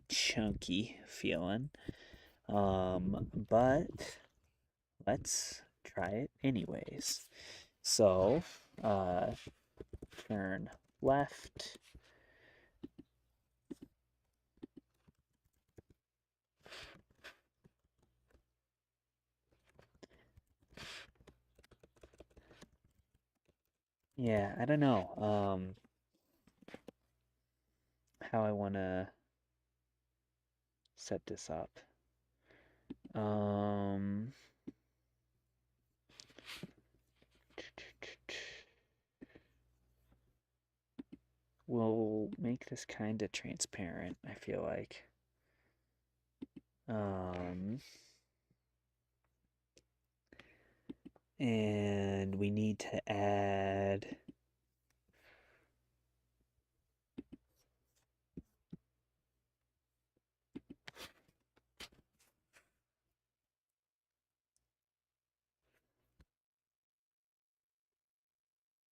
Speaker 1: chunky feeling. But let's try it anyways. So, turn left. Yeah, I don't know. how I want to set this up. We'll make this kind of transparent, I feel like. And we need to add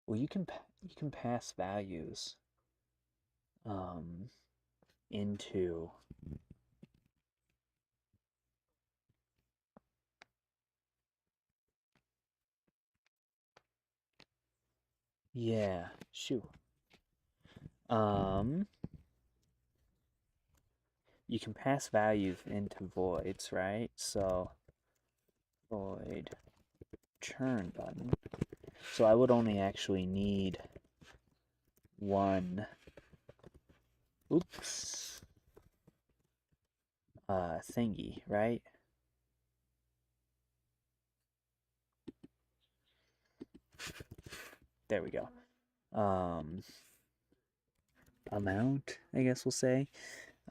Speaker 1: well, you can pass values into yeah, shoot. You can pass values into voids, right? So void turn button. So I would only actually need one thingy, right? There we go. Amount, I guess we'll say.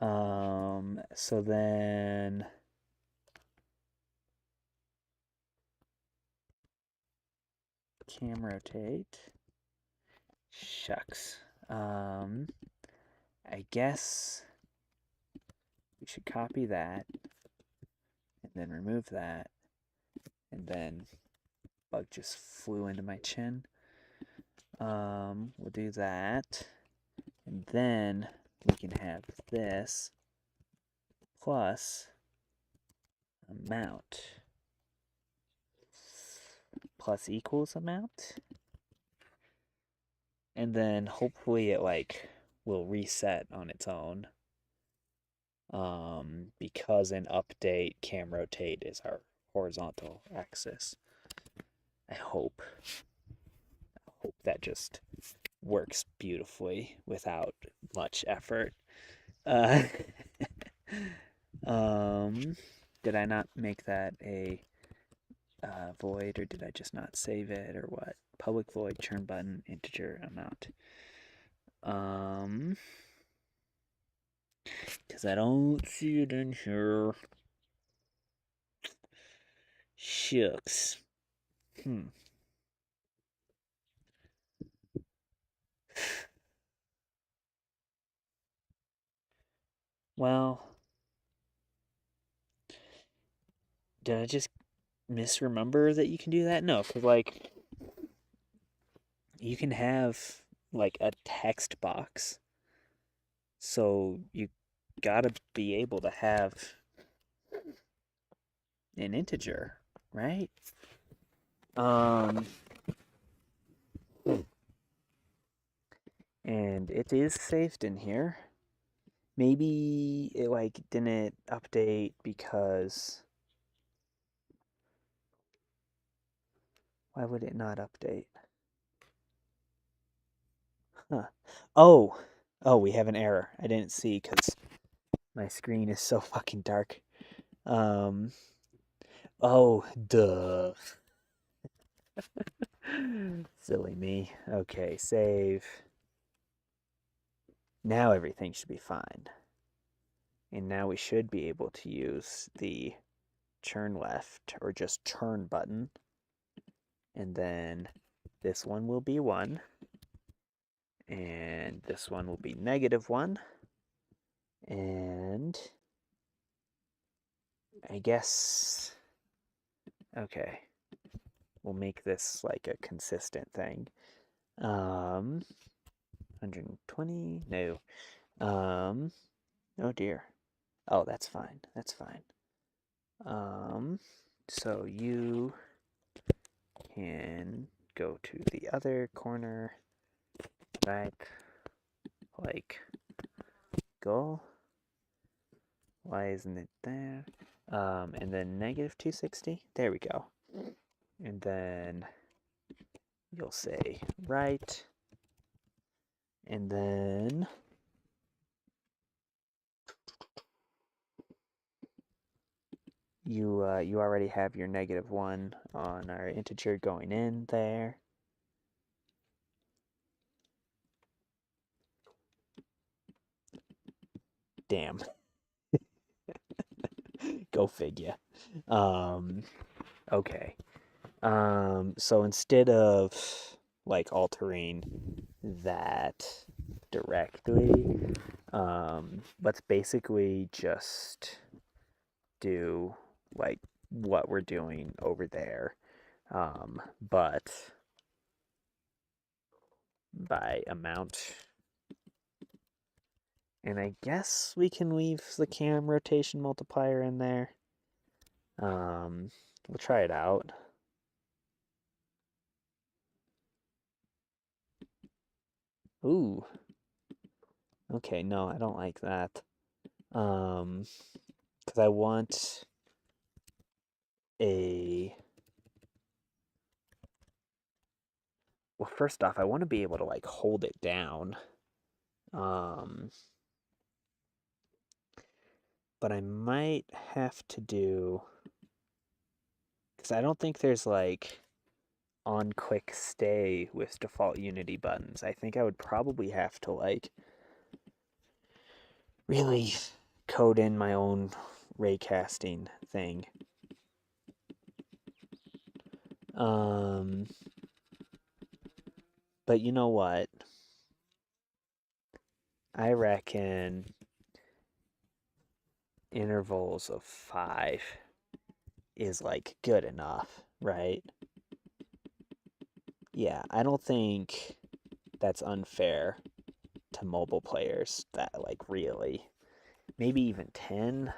Speaker 1: So then cam rotate. Shucks. I guess we should copy that and then remove that, and then bug just flew into my chin. We'll do that, and then we can have this plus amount plus equals amount, and then hopefully it like will reset on its own. Because in update cam rotate is our horizontal axis. I hope that just works beautifully without much effort. Did I not make that a void, or did I just not save it, or what? Public void turn button integer amount. Because I don't see it in here. Shucks. Well, did I just misremember that you can do that? No, because like you can have like a text box, so you gotta be able to have an integer, right? And it is saved in here. Maybe it like didn't update because why would it not update? Huh. Oh, we have an error. I didn't see because my screen is so fucking dark. Oh, duh. Silly me. Okay, save. Now everything should be fine. And now we should be able to use the turn left or just turn button. And then this one will be 1. And this one will be -1. And I guess, okay, we'll make this like a consistent thing. 120, no. Oh dear. Oh, that's fine. That's fine. So you can go to the other corner, right? Like, go. Why isn't it there? And then -260. There we go. And then you'll say right. And then you already have your -1 on our integer going in there. Damn. Go figure. Okay. So instead of like altering that directly, let's basically just do like what we're doing over there, but by amount. And I guess we can leave the cam rotation multiplier in there. We'll try it out. Ooh. Okay, no, I don't like that. Because I want a... Well, first off, I want to be able to, like, hold it down. But I might have to do... Because I don't think there's, like, on quick stay with default Unity buttons. I think I would probably have to, like, really code in my own raycasting thing. But you know what? I reckon intervals of 5 is like good enough, right? Yeah, I don't think that's unfair to mobile players that like really maybe even 10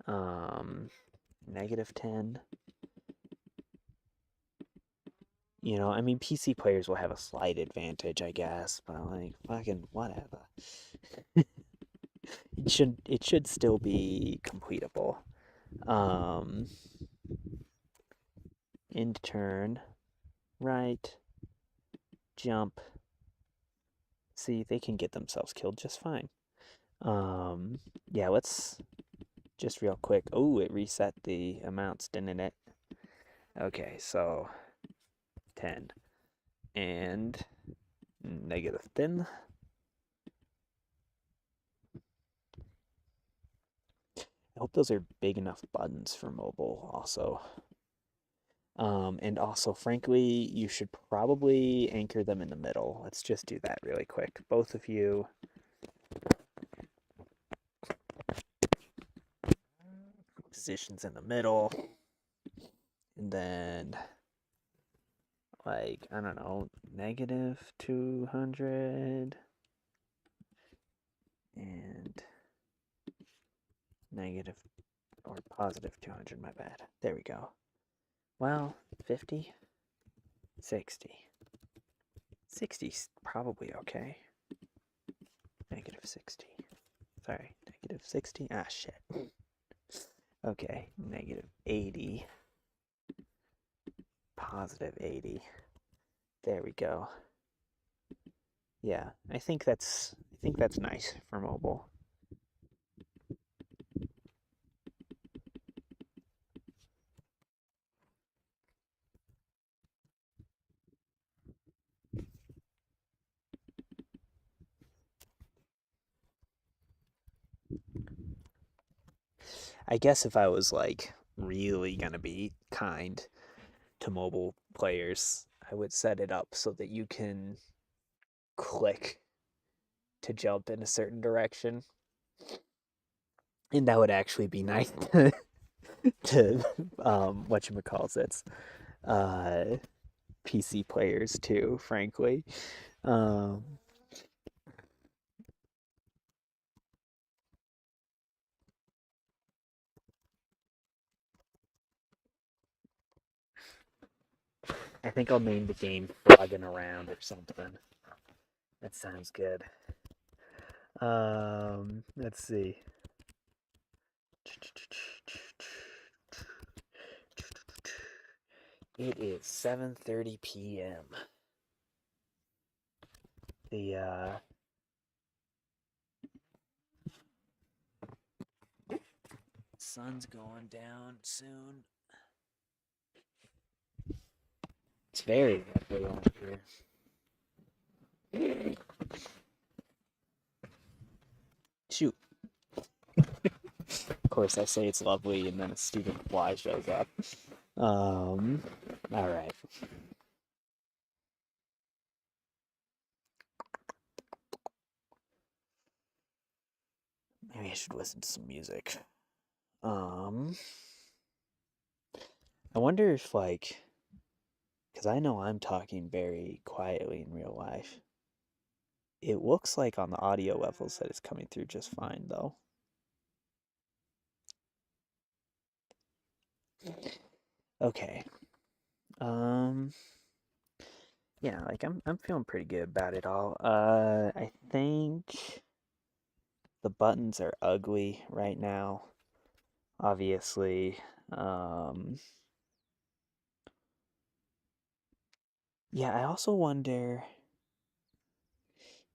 Speaker 1: -10. You know, I mean PC players will have a slight advantage, I guess, but like fucking whatever. It should still be completable. End turn, right, jump. See, they can get themselves killed just fine. Yeah, let's just real quick. Oh, it reset the amounts, didn't it? Okay, so 10 and -10. I hope those are big enough buttons for mobile also. And also, frankly, you should probably anchor them in the middle. Let's just do that really quick. Both of you. Positions in the middle. And then, like, I don't know, -200 and negative or +200, my bad. There we go. Well, 50, 60. 60's probably okay. -60. Sorry, -60. Ah, shit. Okay, -80. +80. There we go. Yeah, I think that's nice for mobile. I guess if I was like really gonna be kind to mobile players, I would set it up so that you can click to jump in a certain direction. And that would actually be nice to whatchamacallits, PC players too, frankly. Um, I think I'll name the game Frogging Around or something. That sounds good. Let's see. It is 7:30 p.m. The sun's going down soon. It's very lovely out here. Shoot. Of course, I say it's lovely, and then a stupid fly shows up. Alright. Maybe I should listen to some music. I wonder if, like, because I know I'm talking very quietly in real life. It looks like on the audio levels that it's coming through just fine, though. Okay. Yeah, like I'm feeling pretty good about it all. I think the buttons are ugly right now, obviously. Um, yeah, I also wonder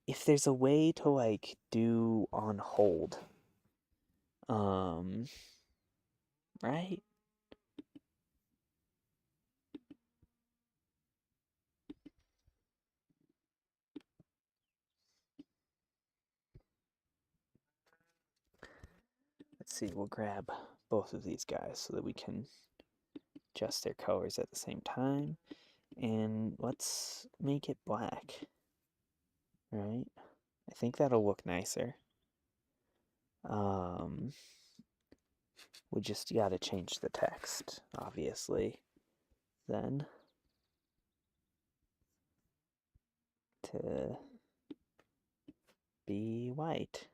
Speaker 1: if there's a way to like do on hold. Um, right? Let's see, we'll grab both of these guys so that we can adjust their colors at the same time. And let's make it black, right? I think that'll look nicer. Um, we just gotta change the text, obviously, then to be white.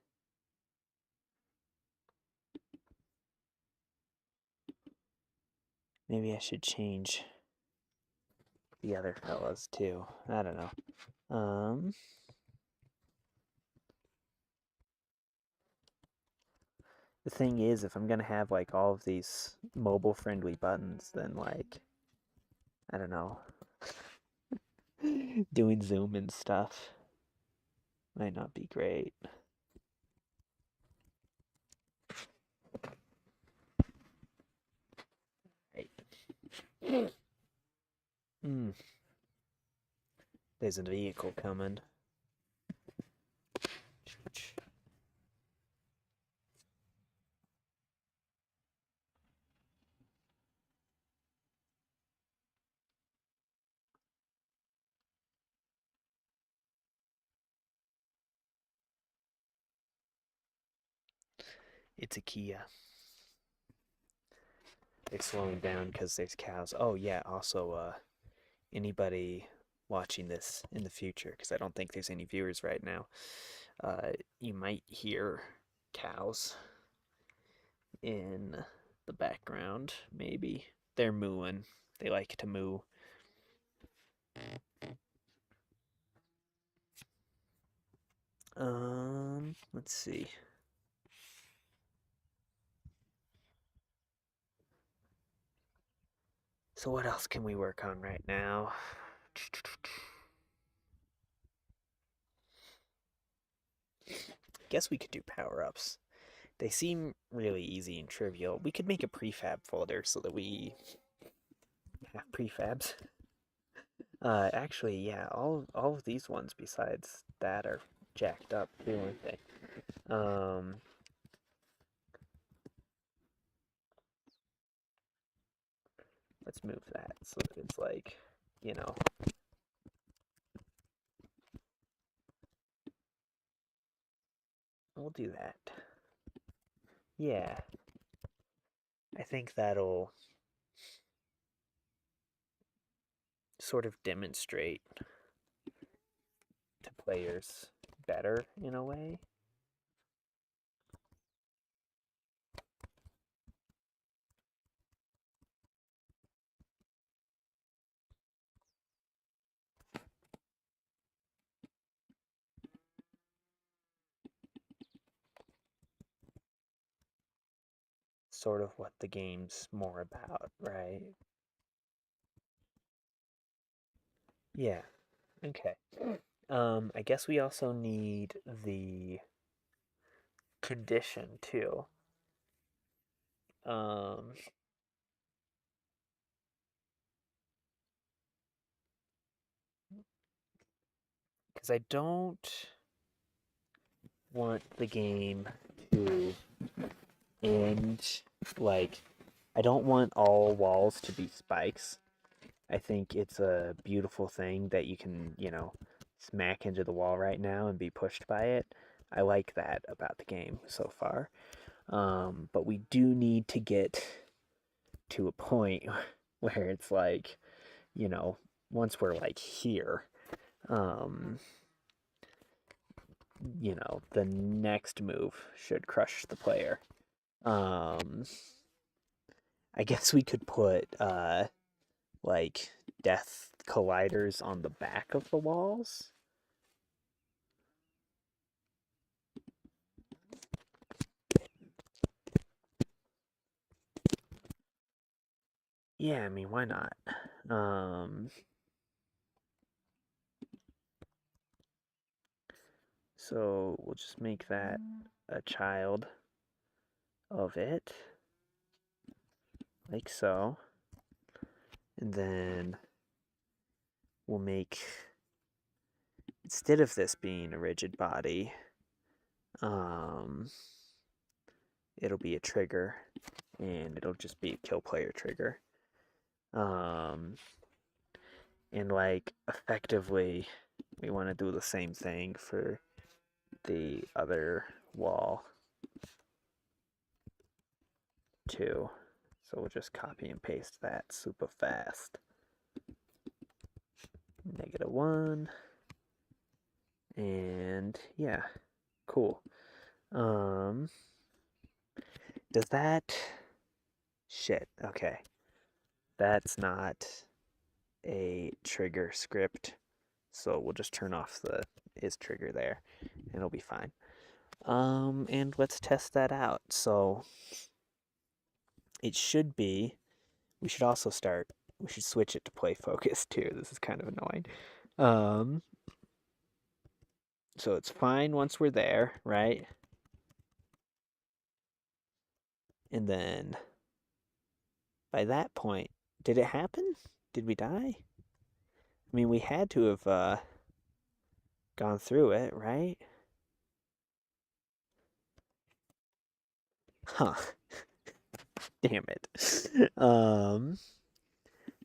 Speaker 1: Maybe I should change the other fellas too. I don't know. The thing is, if I'm gonna have like all of these mobile friendly buttons, then like, I don't know, doing zoom and stuff might not be great. Right. Mm. There's a vehicle coming. It's a Kia. They're slowing down because there's cows. Oh yeah, also anybody watching this in the future, because I don't think there's any viewers right now, you might hear cows in the background, maybe. They're mooing. They like to moo. Let's see. So what else can we work on right now? Guess we could do power-ups. They seem really easy and trivial. We could make a prefab folder so that we have prefabs. Actually, yeah, all of these ones besides that are jacked up too, aren't they? Let's move that so that it's like, you know. We'll do that. Yeah. I think that'll sort of demonstrate to players better in a way. Sort of what the game's more about, right? Yeah. Okay. I guess we also need the condition too. Um, because I don't want the game to end like I don't want all walls to be spikes. I think it's a beautiful thing that you can, smack into the wall right now and be pushed by it. I like that about the game so far. But we do need to get to a point where it's like, you know, once we're like here, um, the next move should crush the player. Um, I guess we could put like death colliders on the back of the walls. Yeah, I mean, why not? Um, so we'll just make that a child of it, like so. And then we'll make, instead of this being a rigid body, um, it'll be a trigger, and it'll just be a kill player trigger. Um, and like effectively, we want to do the same thing for the other wall too. So we'll just copy and paste that super fast. -1. And yeah, cool. Um, does that... Shit, okay. That's not a trigger script. So we'll just turn off the is trigger there and it'll be fine. And let's test that out. So it should be, we should also start, we should switch it to play focus too. This is kind of annoying. Um, so it's fine once we're there, right? And then by that point, did it happen? Did we die? I mean, we had to have gone through it, right? Huh. Damn it.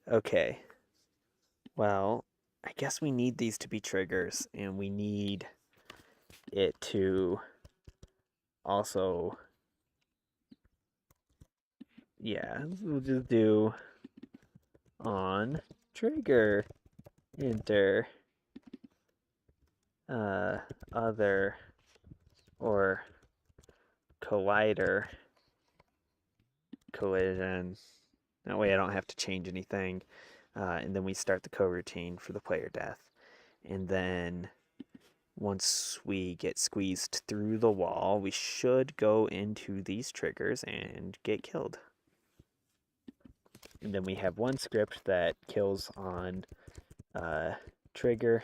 Speaker 1: Okay. Well, I guess we need these to be triggers, and we need it to also, yeah, we'll just do on trigger enter other or collider collision. That way I don't have to change anything. And then we start the coroutine for the player death. And then once we get squeezed through the wall, we should go into these triggers and get killed. And then we have one script that kills on trigger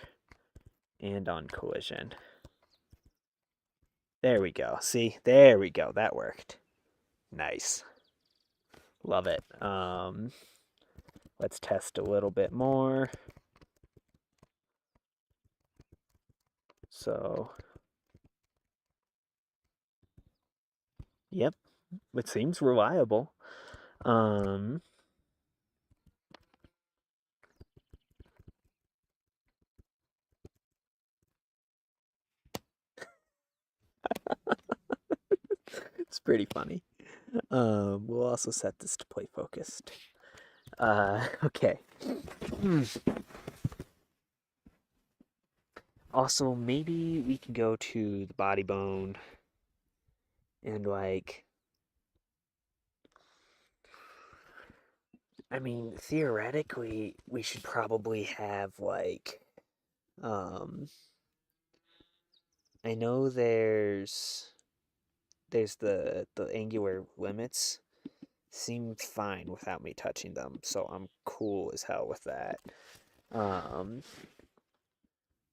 Speaker 1: and on collision. There we go. See, there we go. That worked. Nice. Love it. Let's test a little bit more. So, yep, it seems reliable. Um, it's pretty funny. We'll also set this to play focused. Okay. Also, maybe we can go to the body bone and like, I mean, theoretically, we should probably have like, um, I know there's the angular limits seem fine without me touching them, so I'm cool as hell with that. Um,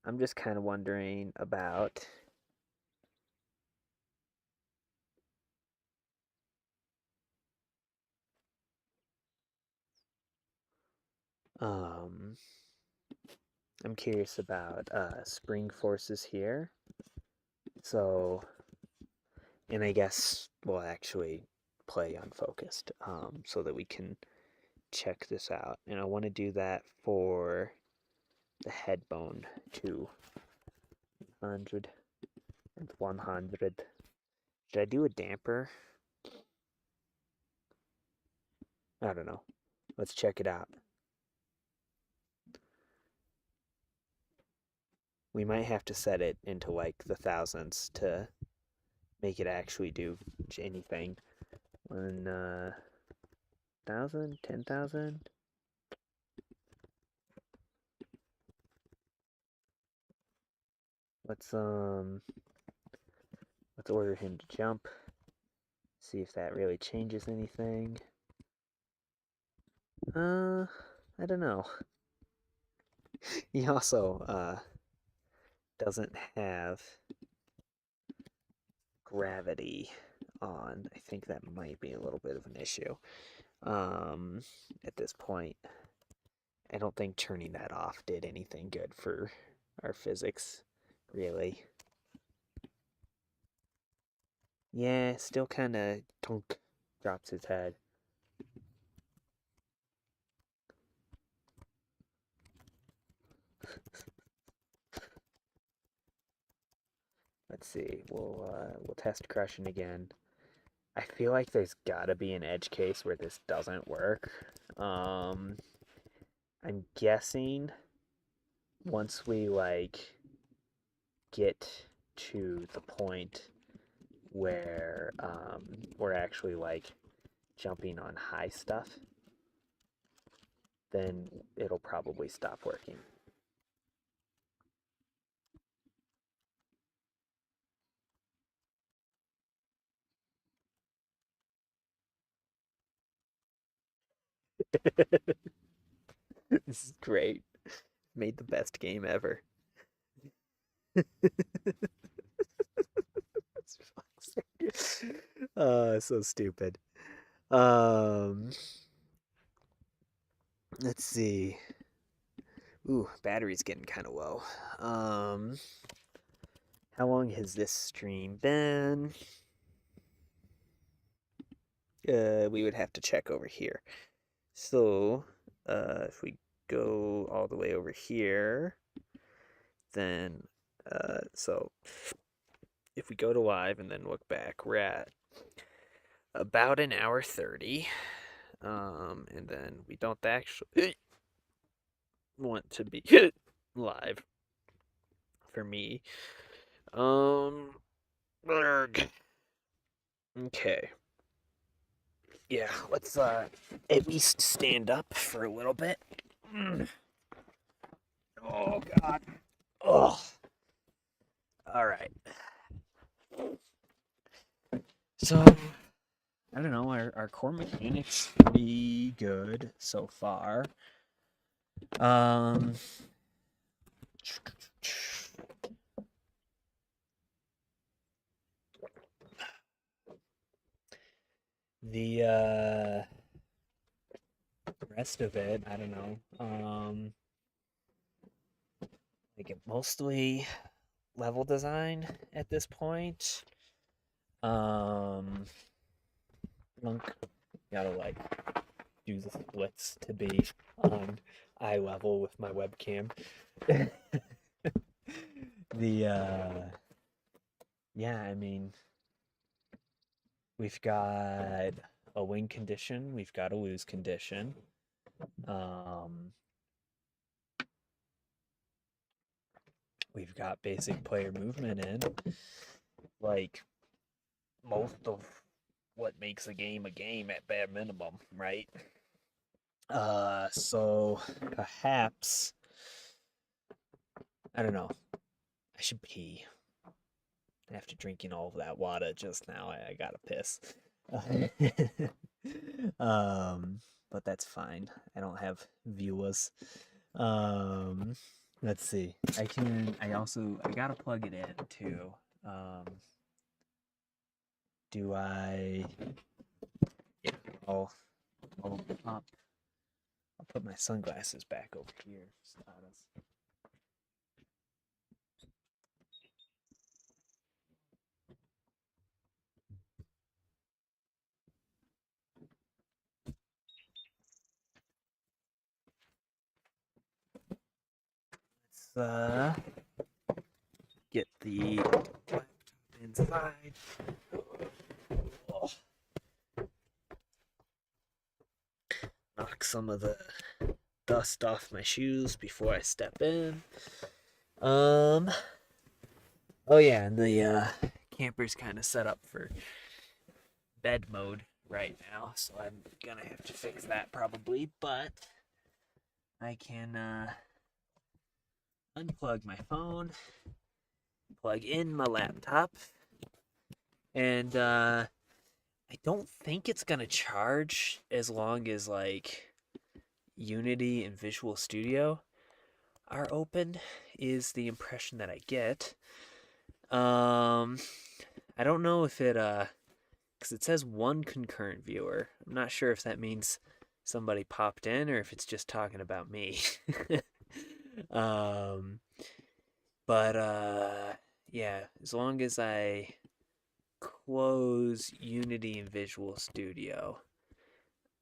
Speaker 1: I'm just kind of wondering about Um, I'm curious about spring forces here. So, and I guess we'll actually play unfocused so that we can check this out. And I want to do that for the head bone too. 100 and 100. Should I do a damper? I don't know. Let's check it out. We might have to set it into like the thousands to make it actually do anything. 1,000, 10,000. Let's order him to jump. See if that really changes anything. I don't know. He also doesn't have gravity on. I think that might be a little bit of an issue. At this point, I don't think turning that off did anything good for our physics, really. Yeah, still kind of tunk drops his head. Let's see. We'll test crushing again. I feel like there's gotta be an edge case where this doesn't work. I'm guessing once we like get to the point where we're actually like jumping on high stuff, then it'll probably stop working. This is great. Made the best game ever. So stupid. Um, let's see. Ooh, battery's getting kind of low. How long has this stream been? We would have to check over here. So, if we go all the way over here, then, so if we go to live and then look back, we're at about an hour 30. And then we don't actually want to be live for me. Okay. Yeah, let's at least stand up for a little bit. Oh god. Oh. All right. So, I don't know, our core mechanics pretty good so far. Um the rest of it, I don't know. Like it mostly level design at this point. Monk gotta like do the splits to be on eye level with my webcam. Yeah, I mean, we've got a win condition, we've got a lose condition. We've got basic player movement in. Like most of what makes a game at bare minimum, right? So perhaps I don't know. I should pee. After drinking all of that water just now, I gotta piss. But that's fine. I don't have viewers. Um, let's see. I gotta plug it in too. Do I? Yeah, I'll put my sunglasses back over here. Let's get the laptop inside. Oh, knock some of the dust off my shoes before I step in. Oh yeah, and the camper's kind of set up for bed mode right now, so I'm gonna have to fix that probably, but I can unplug my phone, plug in my laptop, and I don't think it's gonna charge as long as like Unity and Visual Studio are open, is the impression that I get. I don't know if it because it says one concurrent viewer. I'm not sure if that means somebody popped in or if it's just talking about me. um, but yeah, as long as I close Unity and Visual Studio,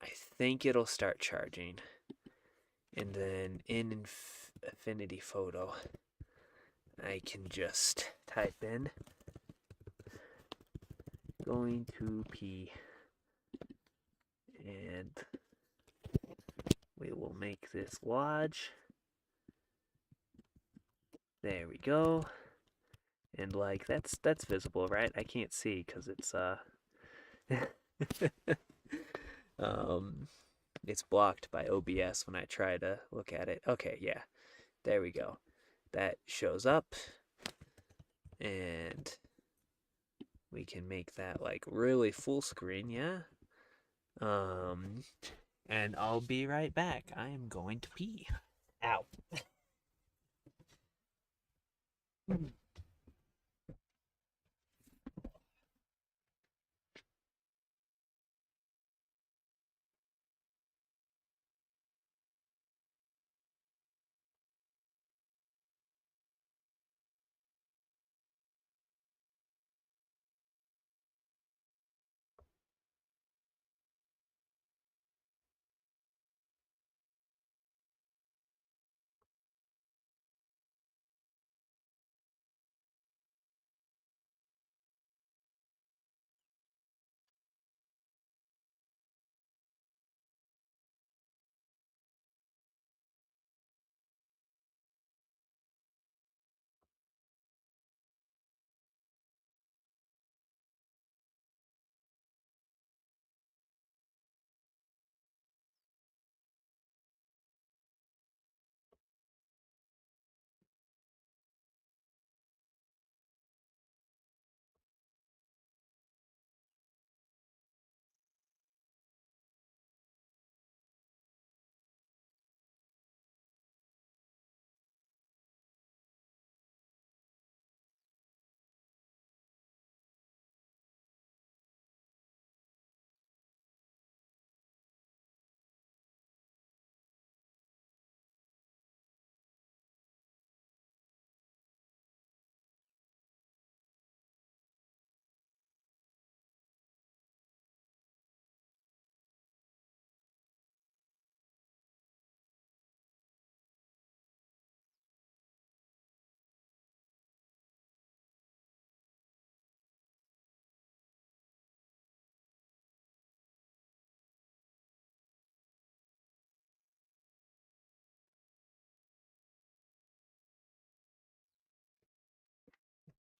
Speaker 1: I think it'll start charging. And then in Affinity Photo, I can just type in going to pee, and we will make this lodge. There we go. And like that's visible, right? I can't see because it's it's blocked by OBS when I try to look at it. Okay, yeah. There we go. That shows up, and we can make that like really full screen, yeah. And I'll be right back. I am going to pee. Ow.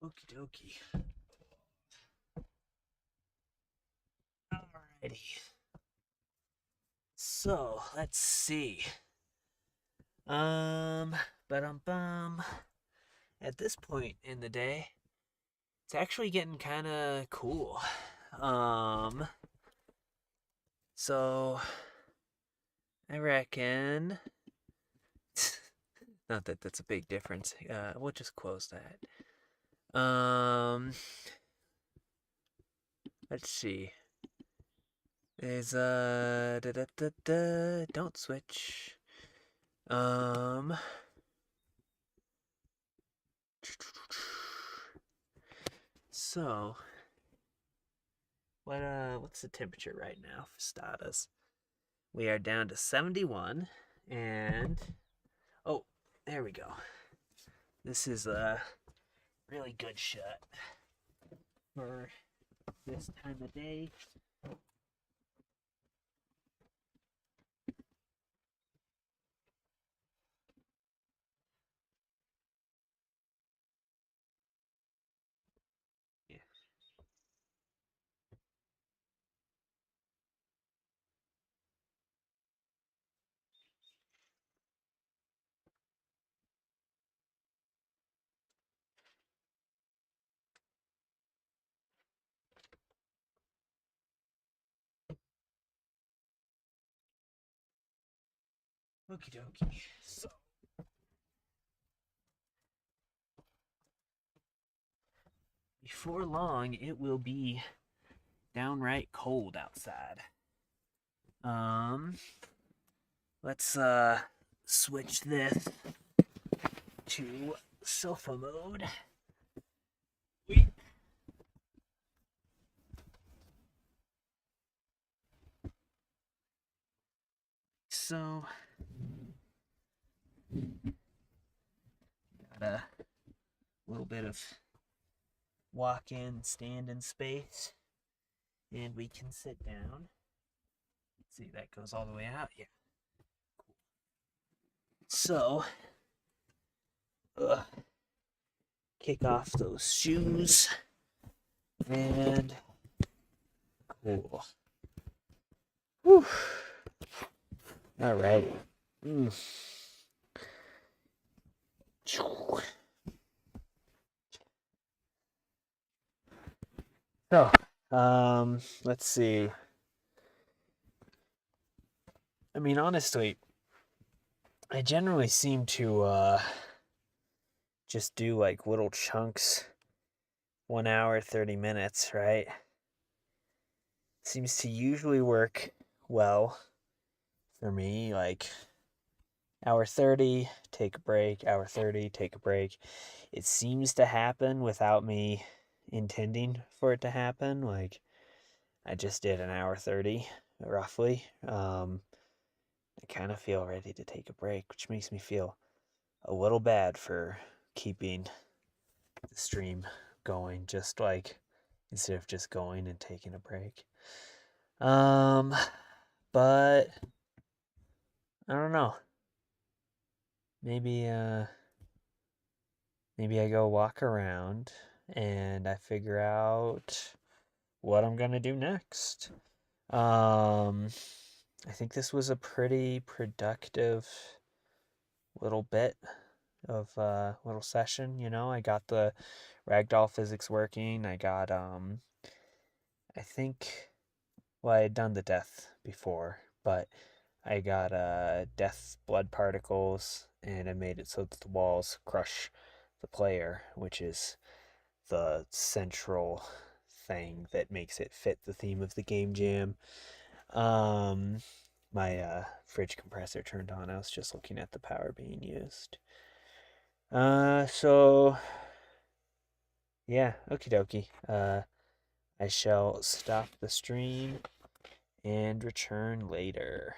Speaker 1: Okie dokie. Alrighty. So let's see. But at this point in the day, it's actually getting kind of cool. So I reckon. Not that that's a big difference. We'll just close that. Let's see. is don't switch. So what's the temperature right now for status? We are down to 71, and oh, there we go. This is a really good shot for this time of day. Yeah. Okie dokie. So before long, it will be downright cold outside. Let's switch this to sofa mode. So got a little bit of walk-in, stand-in space, and we can sit down. Let's see, that goes all the way out. Yeah. Cool. So, kick off those shoes, and cool. Whew. All right. So, let's see. I mean, honestly, I generally seem to just do like little chunks, 1 hour, 30 minutes, right? Seems to usually work well for me. Like hour 30, take a break, hour 30, take a break. It seems to happen without me intending for it to happen. Like I just did an hour 30 roughly. I kind of feel ready to take a break, which makes me feel a little bad for keeping the stream going, just like instead of just going and taking a break. But I don't know. Maybe maybe I go walk around and I figure out what I'm gonna do next. I think this was a pretty productive little bit of little session, you know. I got the ragdoll physics working. I got I think, well, I had done the death before, but I got death blood particles, and I made it so that the walls crush the player, which is the central thing that makes it fit the theme of the game jam. My fridge compressor turned on. I was just looking at the power being used. So yeah, okie dokie. I shall stop the stream and return later.